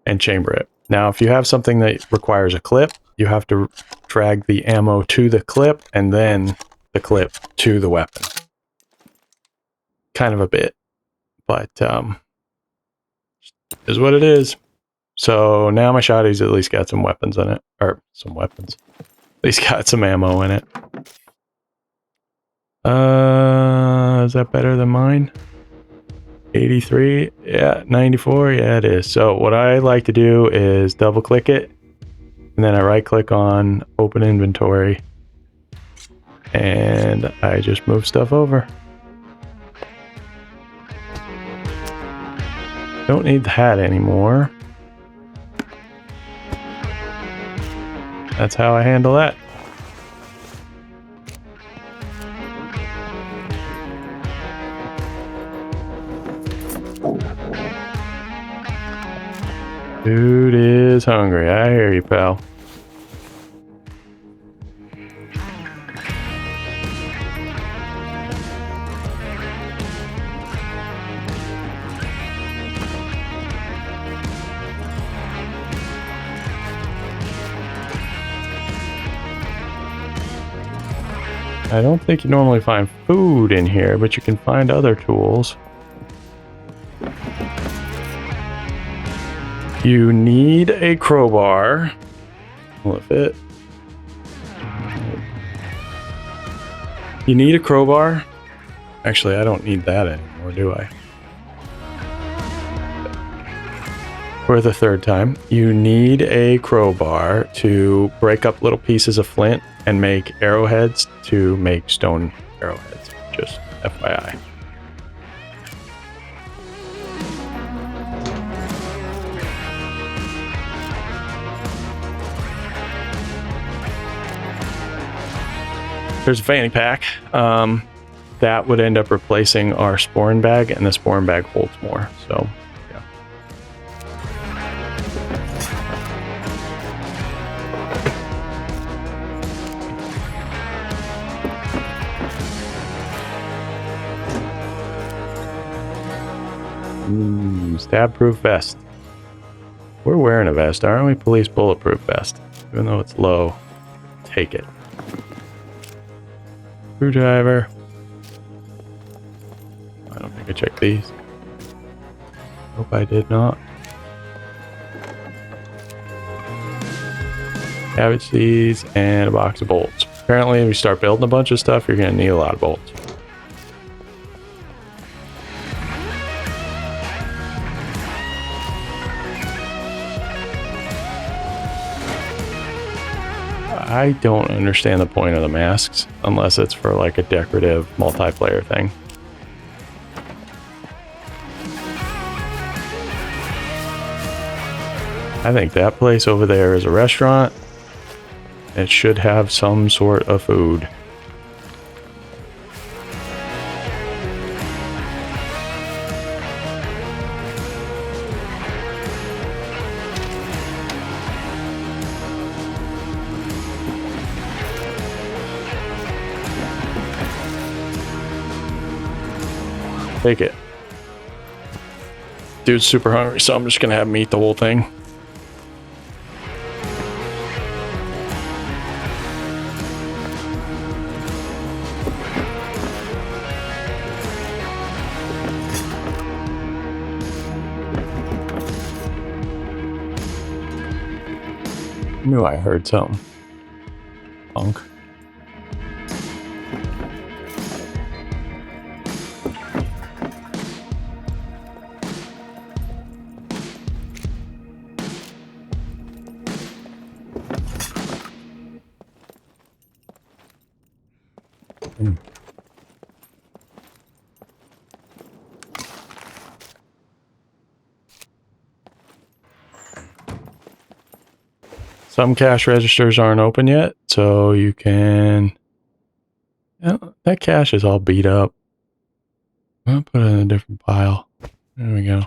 And chamber it. Now, if you have something that requires a clip, you have to drag the ammo to the clip and then the clip to the weapon. kind of a bit, but is what it is. So now my shotty's at least got some weapons in it, or some weapons. At least got some ammo in it. Is that better than mine? 83, yeah, 94, yeah, it is. So what I like to do is double click it, and then I right click on open inventory, and I just move stuff over. Don't need the hat anymore. That's how I handle that. Dude is hungry. I hear you, pal. I don't think you normally find food in here, but you can find other tools. You need a crowbar. Will it fit? You need a crowbar. Actually, I don't need that anymore, do I? For the third time, you need a crowbar to break up little pieces of flint and make arrowheads to make stone arrowheads. Just FYI. There's a fanny pack. That would end up replacing our sporn bag, and the sporn bag holds more. So, yeah. Stab-proof vest. We're wearing a vest, aren't we? Police bulletproof vest. Even though it's low, take it. Screwdriver. I don't think I checked these. Hope I did not. Cabbage seeds and a box of bolts. Apparently, if you start building a bunch of stuff, you're going to need a lot of bolts. I don't understand the point of the masks unless it's for like a decorative multiplayer thing. I think that place over there is a restaurant. It should have some sort of food. Take it. Dude's super hungry, so I'm just gonna have him eat the whole thing. Knew I heard something. Punk. Some cash registers aren't open yet, so you can... Yeah, that cash is all beat up. I'll put it in a different pile. There we go.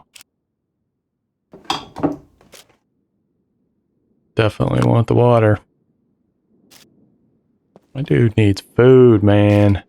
Definitely want the water. My dude needs food, man.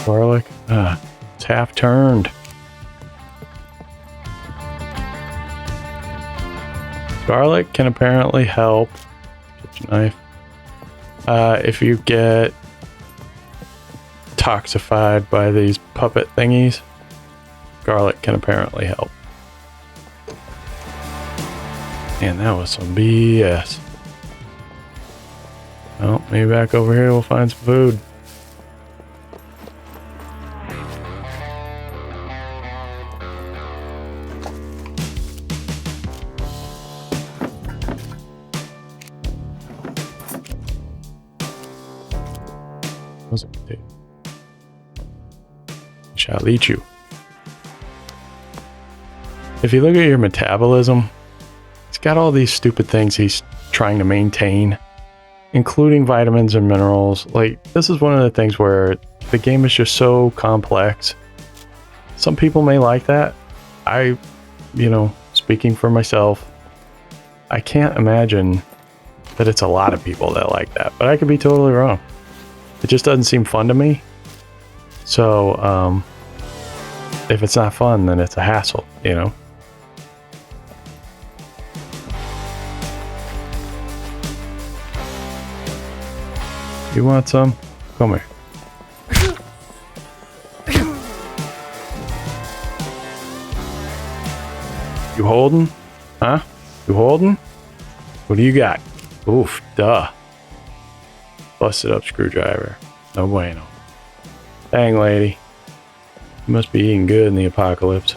Garlic. It's half turned. Garlic can apparently help. Kitchen knife. If you get toxified by these puppet thingies, garlic can apparently help. And that was some BS. Well, maybe back over here we'll find some food. Shall eat you. If you look at your metabolism, it's got all these stupid things he's trying to maintain, including vitamins and minerals. Like, this is one of the things where the game is just so complex. Some people may like that. Speaking for myself, I can't imagine that it's a lot of people that like that, but I could be totally wrong. It just doesn't seem fun to me. So, if it's not fun, then it's a hassle, you know? You want some? Come here. You holding? Huh? You holding? What do you got? Oof, duh. Busted up screwdriver. No bueno. Dang, lady. You must be eating good in the apocalypse.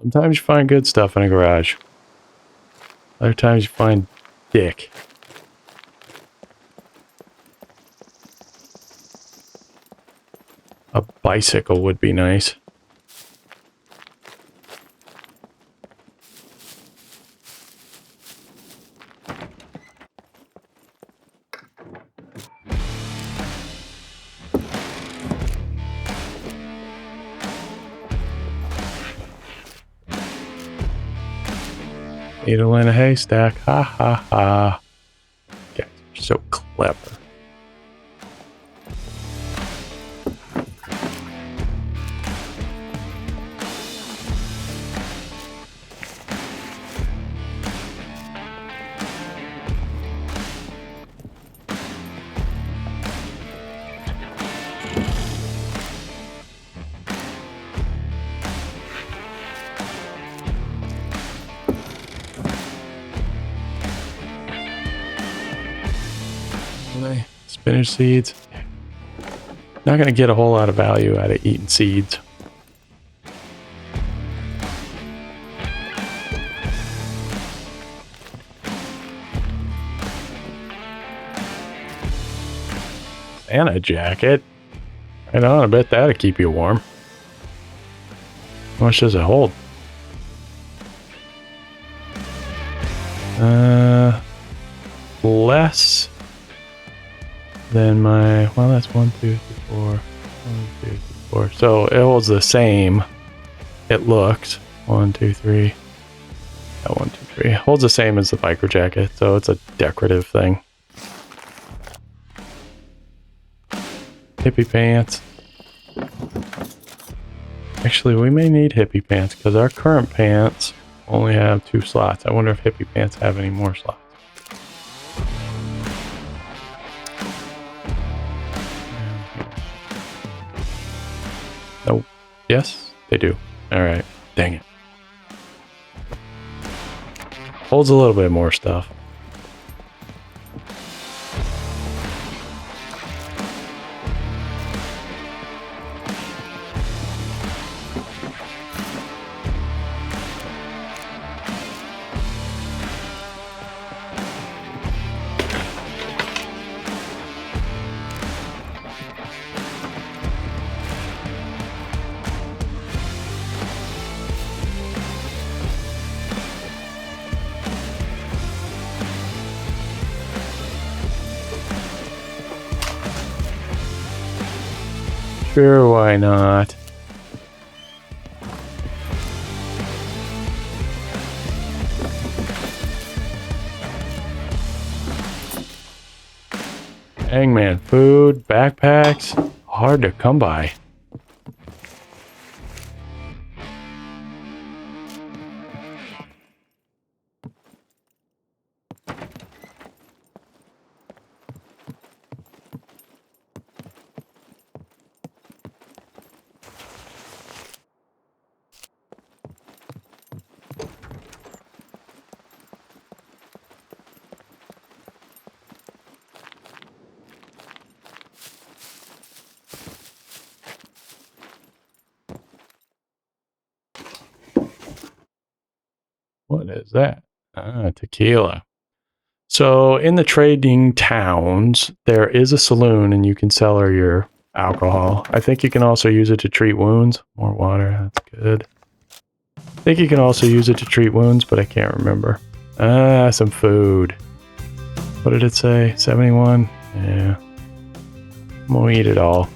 Sometimes you find good stuff in a garage. Other times you find dick. A bicycle would be nice. Needle in a haystack. Ha ha ha. Guys are so clever. Spinach seeds. Not going to get a whole lot of value out of eating seeds. And a jacket. Right on, I bet that'll keep you warm. How much does it hold? Less than my, well, that's 1, 2, 3, 4. 1, 2, 3, 4. So it holds the same. It looks 1, 2, 3. 1, 2, 3. Holds the same as the biker jacket, so it's a decorative thing. Hippie pants. Actually, we may need hippie pants because our current pants only have 2 slots. I wonder if hippie pants have any more slots. Oh, yes, they do. All right. Dang it. Holds a little bit more stuff. Sure, why not? Hangman food, backpacks, hard to come by. What is that? Ah, tequila. So in the trading towns, there is a saloon and you can sell her your alcohol. I think you can also use it to treat wounds. More water, that's good. I think you can also use it to treat wounds, but I can't remember. Ah, some food. What did it say? 71? Yeah. I'm gonna eat it all.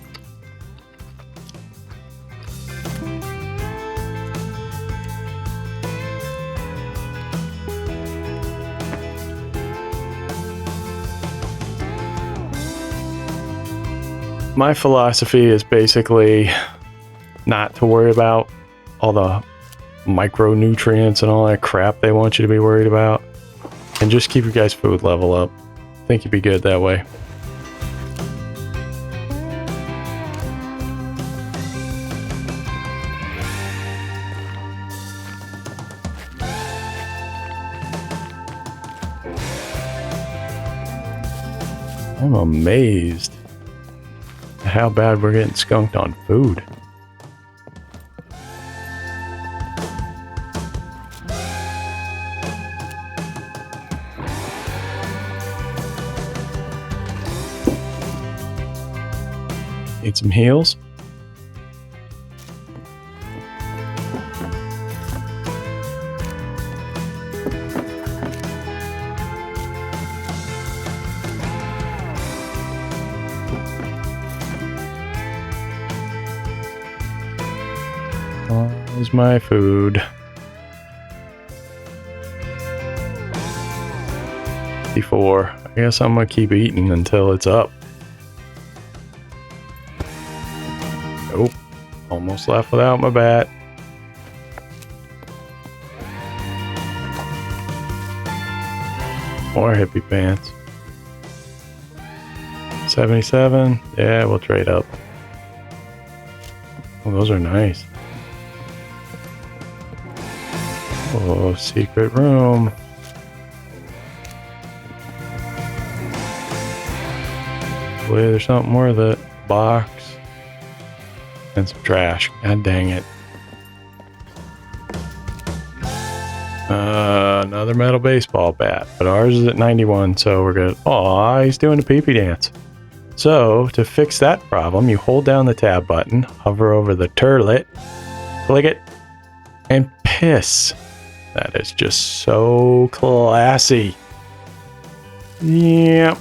My philosophy is basically not to worry about all the micronutrients and all that crap they want you to be worried about, and just keep your guys' food level up. I think you'd be good that way. I'm amazed at how bad we're getting skunked on food. Need some heals? Where's my food? 54. I guess I'm gonna keep eating until it's up. Nope. Almost left without my bat. More hippie pants. 77. Yeah, we'll trade up. Oh, those are nice. Oh, secret room. Boy, there's something worth it. Box. And some trash. God dang it. Another metal baseball bat. But ours is at 91, so we're good. Aw, he's doing the pee-pee dance. So, to fix that problem, you hold down the tab button, hover over the turlet, click it, and piss. That is just so classy. Yep.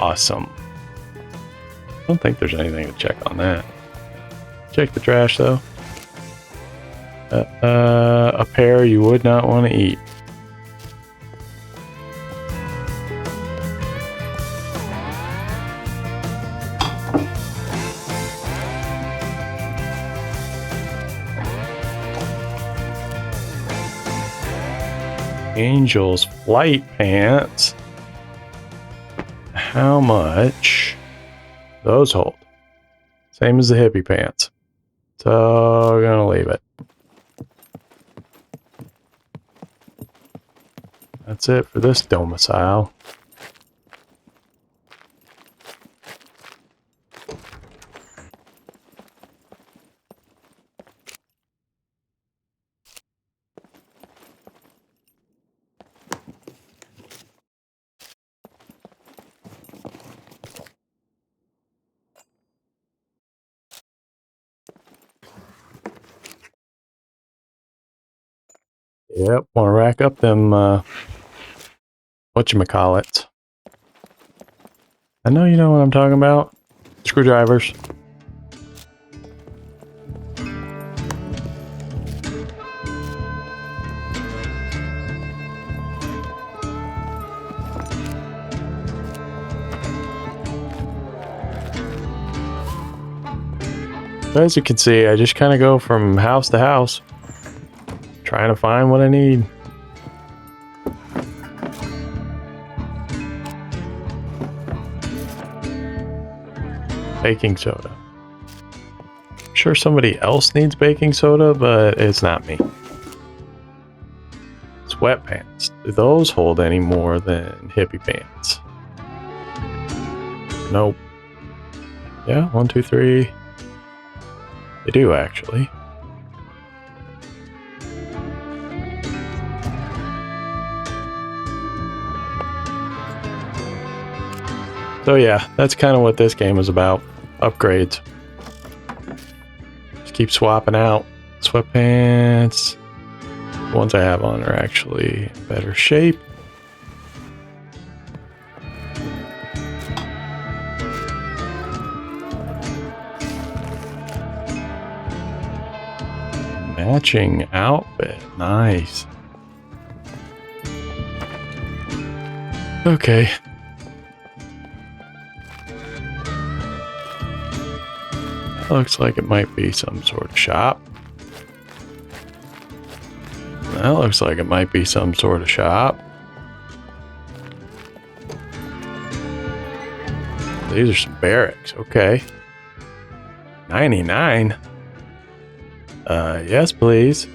Awesome. I don't think there's anything to check on that. Check the trash though. A pear you would not want to eat. Angel's flight pants. How much those hold? Same as the hippie pants. So we're gonna leave it. That's it for this domicile. Yep, want to rack up them, whatchamacallits. I know you know what I'm talking about. Screwdrivers. As you can see, I just kind of go from house to house, trying to find what I need. Baking soda. I'm sure somebody else needs baking soda, but it's not me. Sweatpants. Do those hold any more than hippie pants? Nope. Yeah, 1, 2, 3. They do, actually. So yeah, that's kind of what this game is about. Upgrades. Just keep swapping out. Sweatpants. The ones I have on are actually in better shape. Matching outfit. Nice. Okay. Looks like it might be some sort of shop. That looks like it might be some sort of shop. These are some barracks. Okay. 99. Yes, please.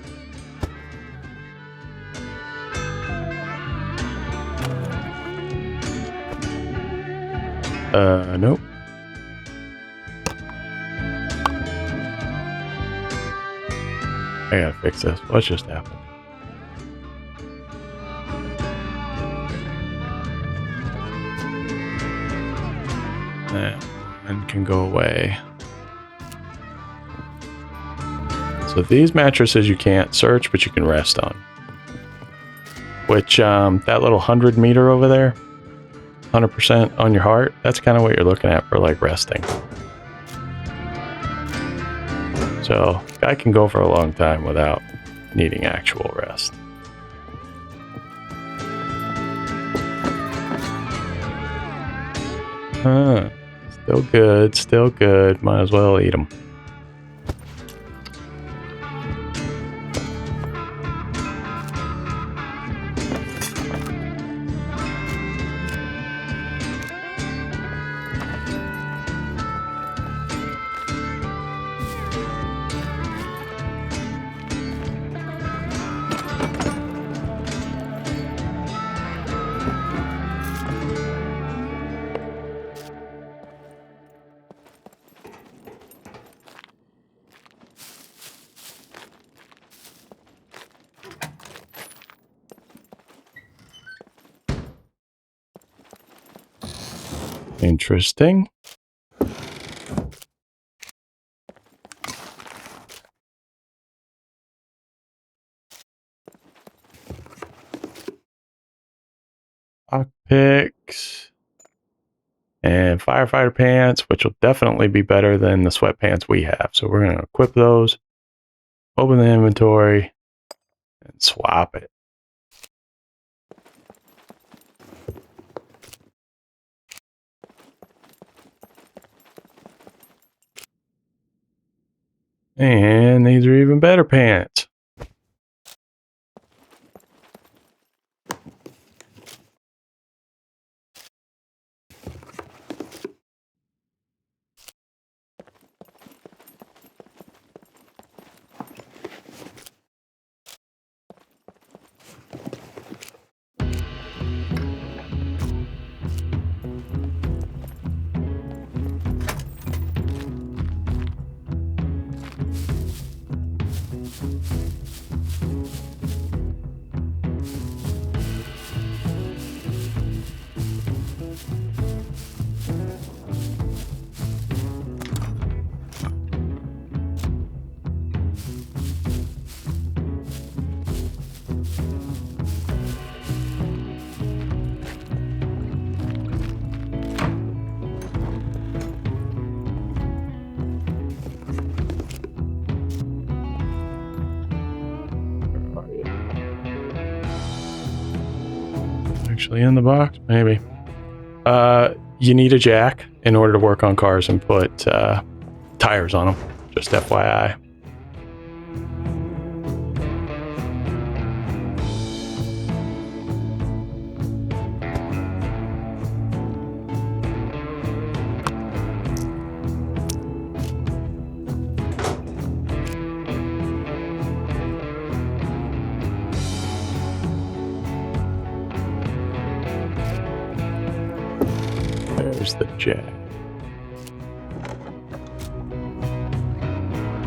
Nope. I gotta fix this. What just happened? That one can go away. So these mattresses you can't search, but you can rest on. Which, that little 100 meter over there, 100% on your heart, that's kind of what you're looking at for like resting. So I can go for a long time without needing actual rest. Huh. Still good, still good. Might as well eat them. Interesting. Lockpicks and firefighter pants, which will definitely be better than the sweatpants we have. So we're going to equip those, open the inventory, and swap it. And these are even better pants. actually in the box? Maybe. You need a jack in order to work on cars and put tires on them. Just FYI. There's the jack.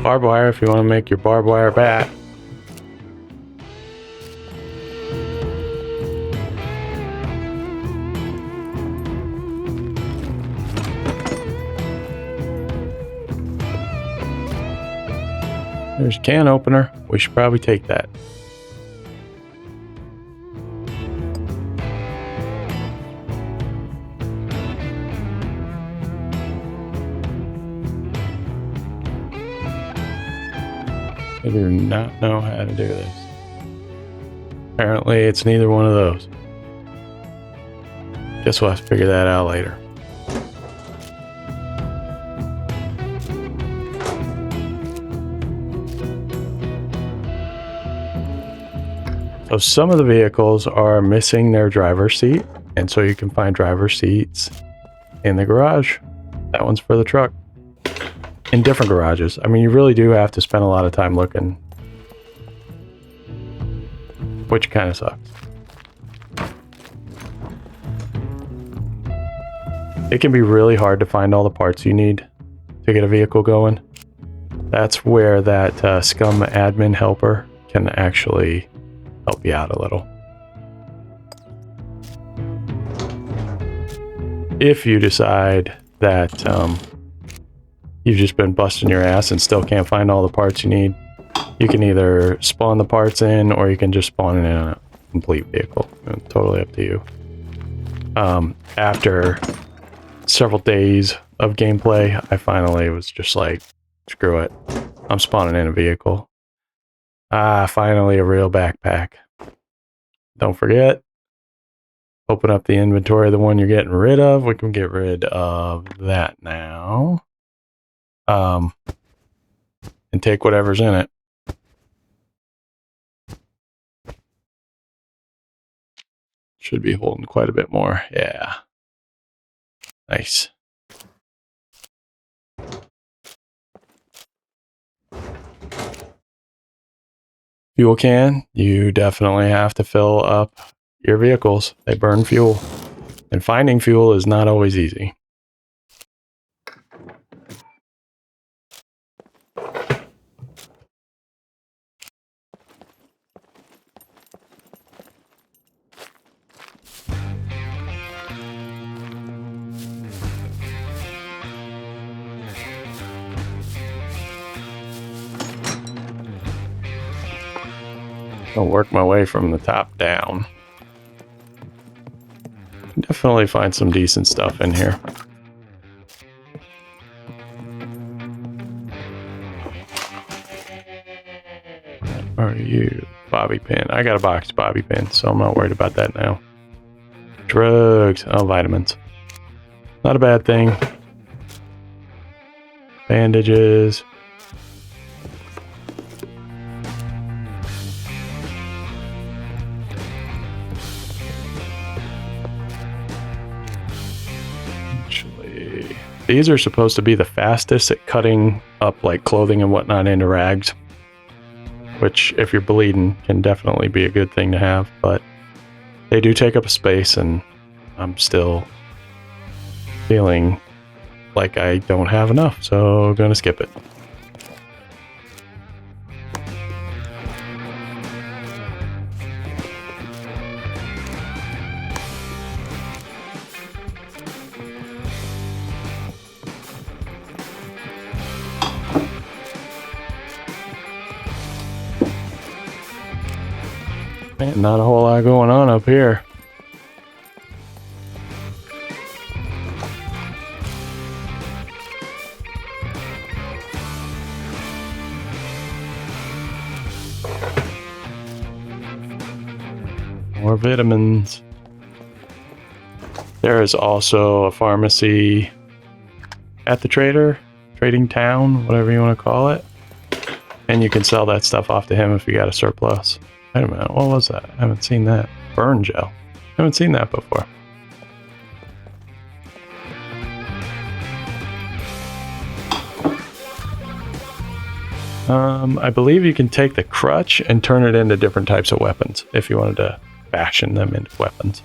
Barbed wire if you want to make your barbed wire bat. There's a can opener. We should probably take that. I do not know how to do this. Apparently, it's neither one of those. Guess we'll have to figure that out later. So some of the vehicles are missing their driver's seat, and so you can find driver's seats in the garage. That one's for the truck. In different garages. I mean, you really do have to spend a lot of time looking, which kind of sucks. It can be really hard to find all the parts you need to get a vehicle going. That's where that SCUM admin helper can actually help you out a little. If you decide that you've just been busting your ass and still can't find all the parts you need, you can either spawn the parts in or you can just spawn it in a complete vehicle. It's totally up to you. After several days of gameplay, I finally was just like, screw it. I'm spawning in a vehicle. Finally a real backpack. Don't forget, open up the inventory of the one you're getting rid of. We can get rid of that now. And take whatever's in it. Should be holding quite a bit more. Yeah. Nice. Fuel can. You definitely have to fill up your vehicles. They burn fuel. And finding fuel is not always easy. I'll work my way from the top down. Definitely find some decent stuff in here. What are you? Bobby pin. I got a box bobby pin, so I'm not worried about that now. Drugs. Oh, vitamins. Not a bad thing. Bandages. These are supposed to be the fastest at cutting up like clothing and whatnot into rags, which if you're bleeding can definitely be a good thing to have, but they do take up a space and I'm still feeling like I don't have enough, so I'm gonna skip it. Man, not a whole lot going on up here. More vitamins. There is also a pharmacy at the trading town, whatever you want to call it. And you can sell that stuff off to him if you got a surplus. Wait a minute, what was that? I haven't seen that. Burn gel. I haven't seen that before. I believe you can take the crutch and turn it into different types of weapons if you wanted to fashion them into weapons.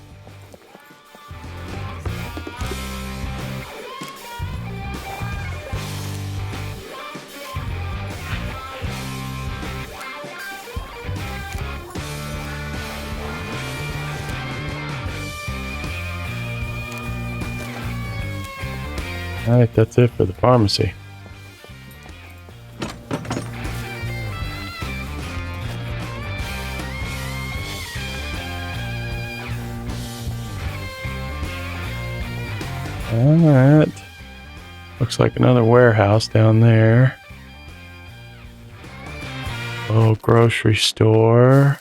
Alright, that's it for the pharmacy. Alright. Looks like another warehouse down there. Oh, grocery store.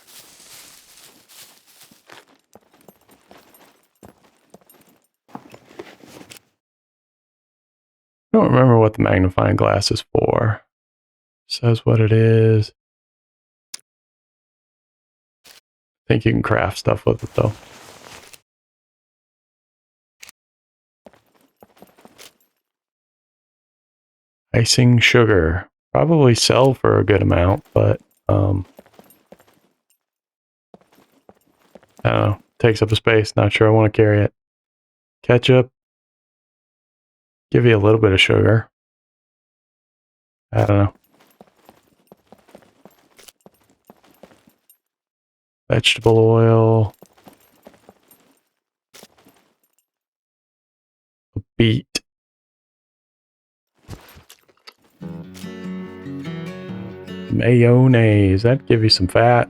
I don't remember what the magnifying glass is for. Says what it is. I think you can craft stuff with it though. Icing sugar. Probably sell for a good amount, but I don't know. Takes up a space. Not sure I want to carry it. Ketchup. Give you a little bit of sugar. I don't know. Vegetable oil. A beet. Mayonnaise. That'd give you some fat.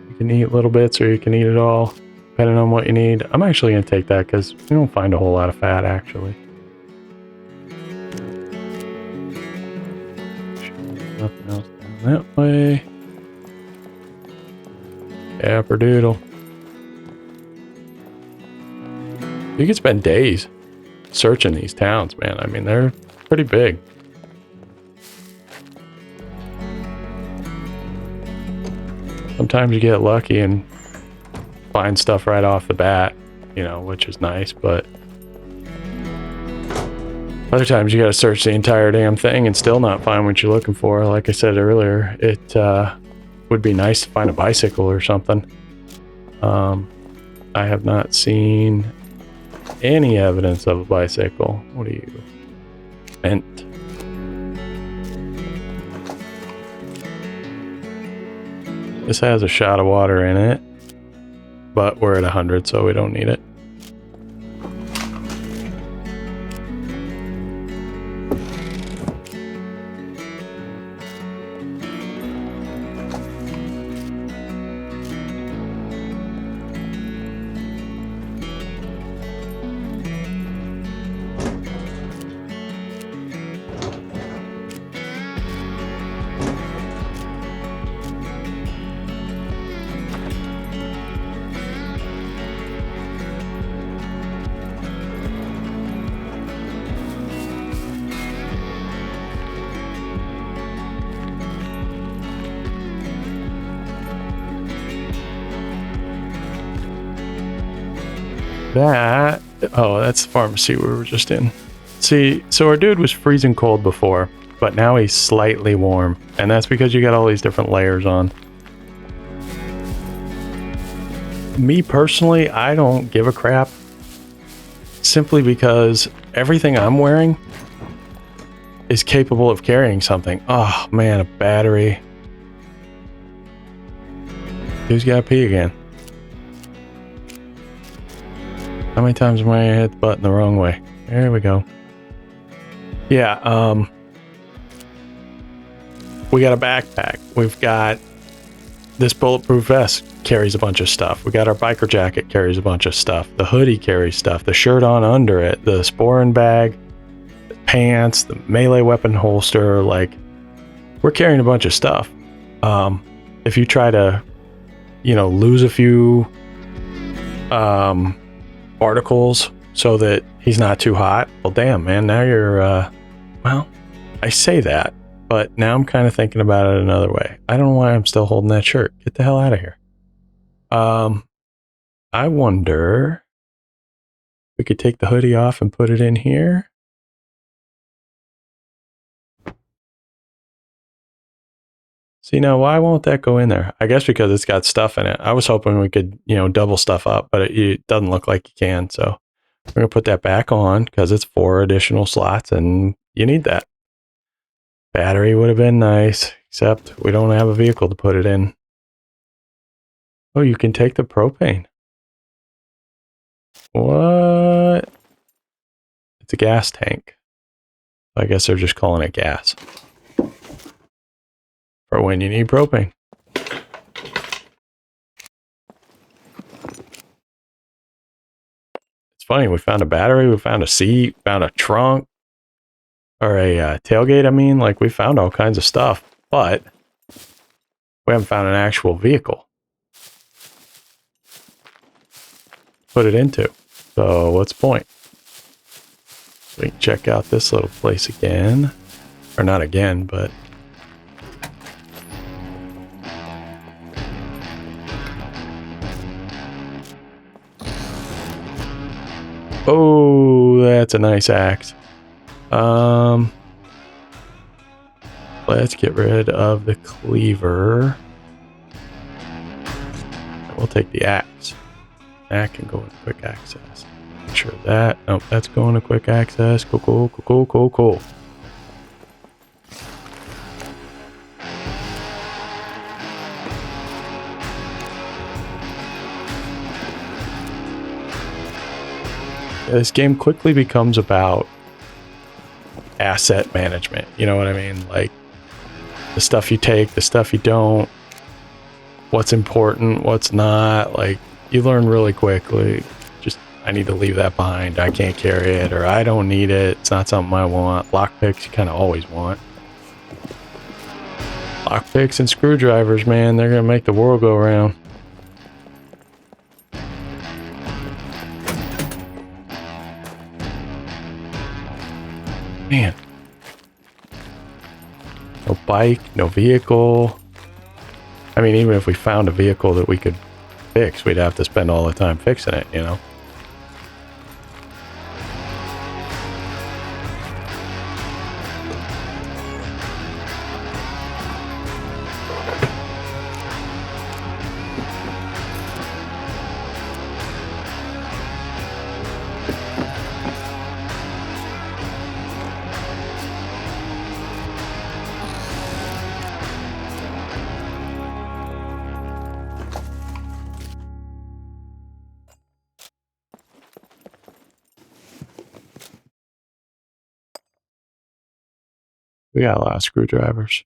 You can eat little bits or you can eat it all, depending on what you need. I'm actually going to take that because you don't find a whole lot of fat, actually. Nothing else down that way. Yapperdoodle. You can spend days searching these towns, man. I mean, they're pretty big. Sometimes you get lucky and find stuff right off the bat, you know, which is nice, but other times you gotta search the entire damn thing and still not find what you're looking for. Like I said earlier, it would be nice to find a bicycle or something. I have not seen any evidence of a bicycle. What are you? Vent. This has a shot of water in it, but we're at 100, so we don't need it. That's the pharmacy we were just in. See, so our dude was freezing cold before, but now he's slightly warm, and that's because you got all these different layers on. Me personally, I don't give a crap, simply because everything I'm wearing is capable of carrying something. Oh man, a battery. Who's got to pee again? How many times am I gonna hit the button the wrong way? There we go. Yeah, we got a backpack. We've got this bulletproof vest carries a bunch of stuff. We got our biker jacket carries a bunch of stuff. The hoodie carries stuff. The shirt on under it. The sporin bag. The pants. The melee weapon holster. Like, we're carrying a bunch of stuff. If you try to, you know, lose a few particles so that he's not too hot. Well, damn, man, now you're, well, I say that, but now I'm kind of thinking about it another way. I don't know why I'm still holding that shirt. Get the hell out of here. I wonder if we could take the hoodie off and put it in here. See, now why won't that go in there? I guess because it's got stuff in it. I was hoping we could, double stuff up, but it doesn't look like you can. So we're going to put that back on because it's 4 additional slots and you need that. Battery would have been nice, except we don't have a vehicle to put it in. Oh, you can take the propane. What? It's a gas tank. I guess they're just calling it gas. For when you need propane. It's funny, we found a battery, we found a seat, found a trunk, or a tailgate, I mean. Like, we found all kinds of stuff, but we haven't found an actual vehicle to put it into. So what's the point? So we can check out this little place again. Or not again, but... Oh, that's a nice axe. Let's get rid of the cleaver. We'll take the axe. That can go into quick access. Make sure that. Nope, that's going to quick access. Cool. This game quickly becomes about asset management. You know what I mean? Like, the stuff you take, the stuff you don't, what's important, what's not. Like, you learn really quickly. Just, I need to leave that behind. I can't carry it, or I don't need it. It's not something I want. Lockpicks, you kind of always want. Lockpicks and screwdrivers, man, they're going to make the world go around. Man. No bike, no vehicle. I mean, even if we found a vehicle that we could fix, we'd have to spend all the time fixing it, you know? We got a lot of screwdrivers.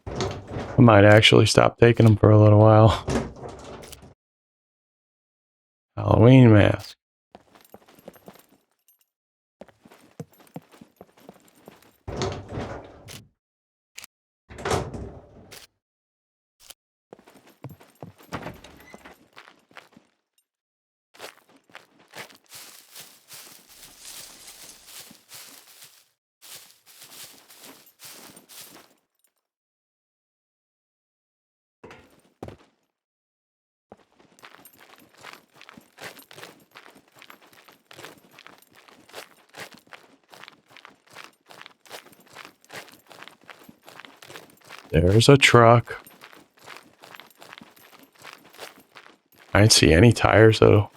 I might actually stop taking them for a little while. Halloween mask. There's a truck. I didn't see any tires though.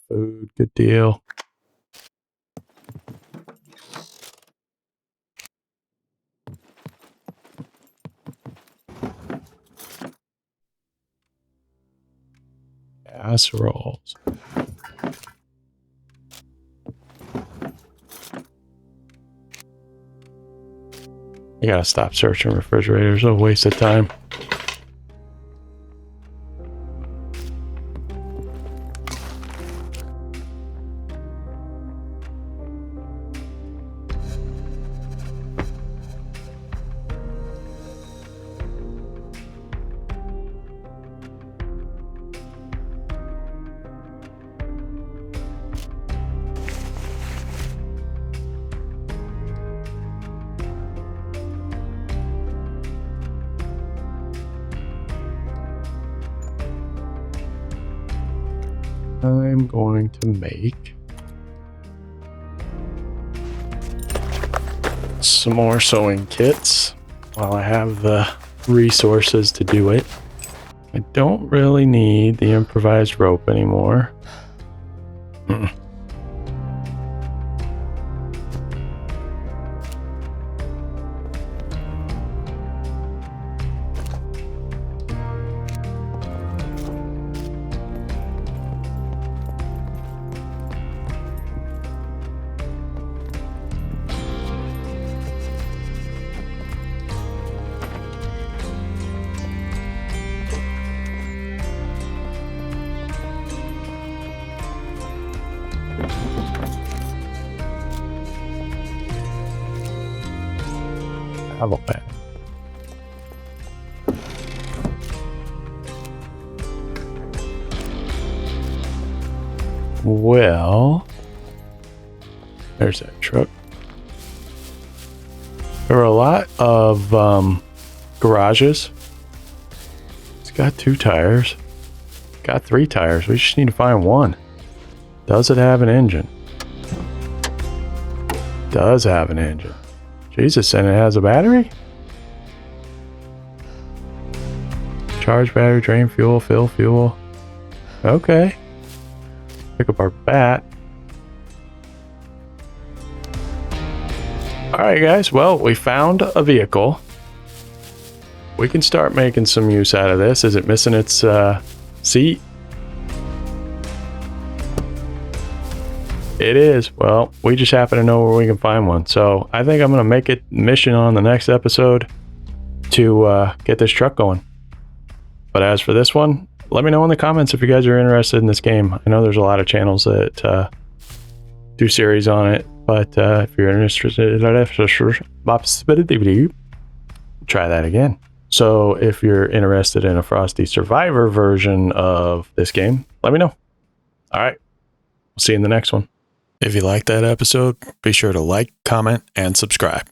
Food, good deal. Casseroles. gotta stop searching refrigerators. A waste of time. I'm going to make some more sewing kits while I have the resources to do it. I don't really need the improvised rope anymore. Travel pen. Well, there's that truck. There are a lot of garages. It's got 2 tires. Got 3 tires. We just need to find one. Does it have an engine? Does have an engine. Jesus, and it has a battery? Charge battery, drain fuel, fill fuel. Okay. Pick up our bat. Alright guys, well, we found a vehicle. We can start making some use out of this. Is it missing its seat? It is. Well, we just happen to know where we can find one. So I think I'm going to make it mission on the next episode to get this truck going. But as for this one, let me know in the comments if you guys are interested in this game. I know there's a lot of channels that do series on it. But if you're interested, try that again. So if you're interested in a Frosty Survivor version of this game, let me know. All right. We'll see you in the next one. If you liked that episode, be sure to like, comment, and subscribe.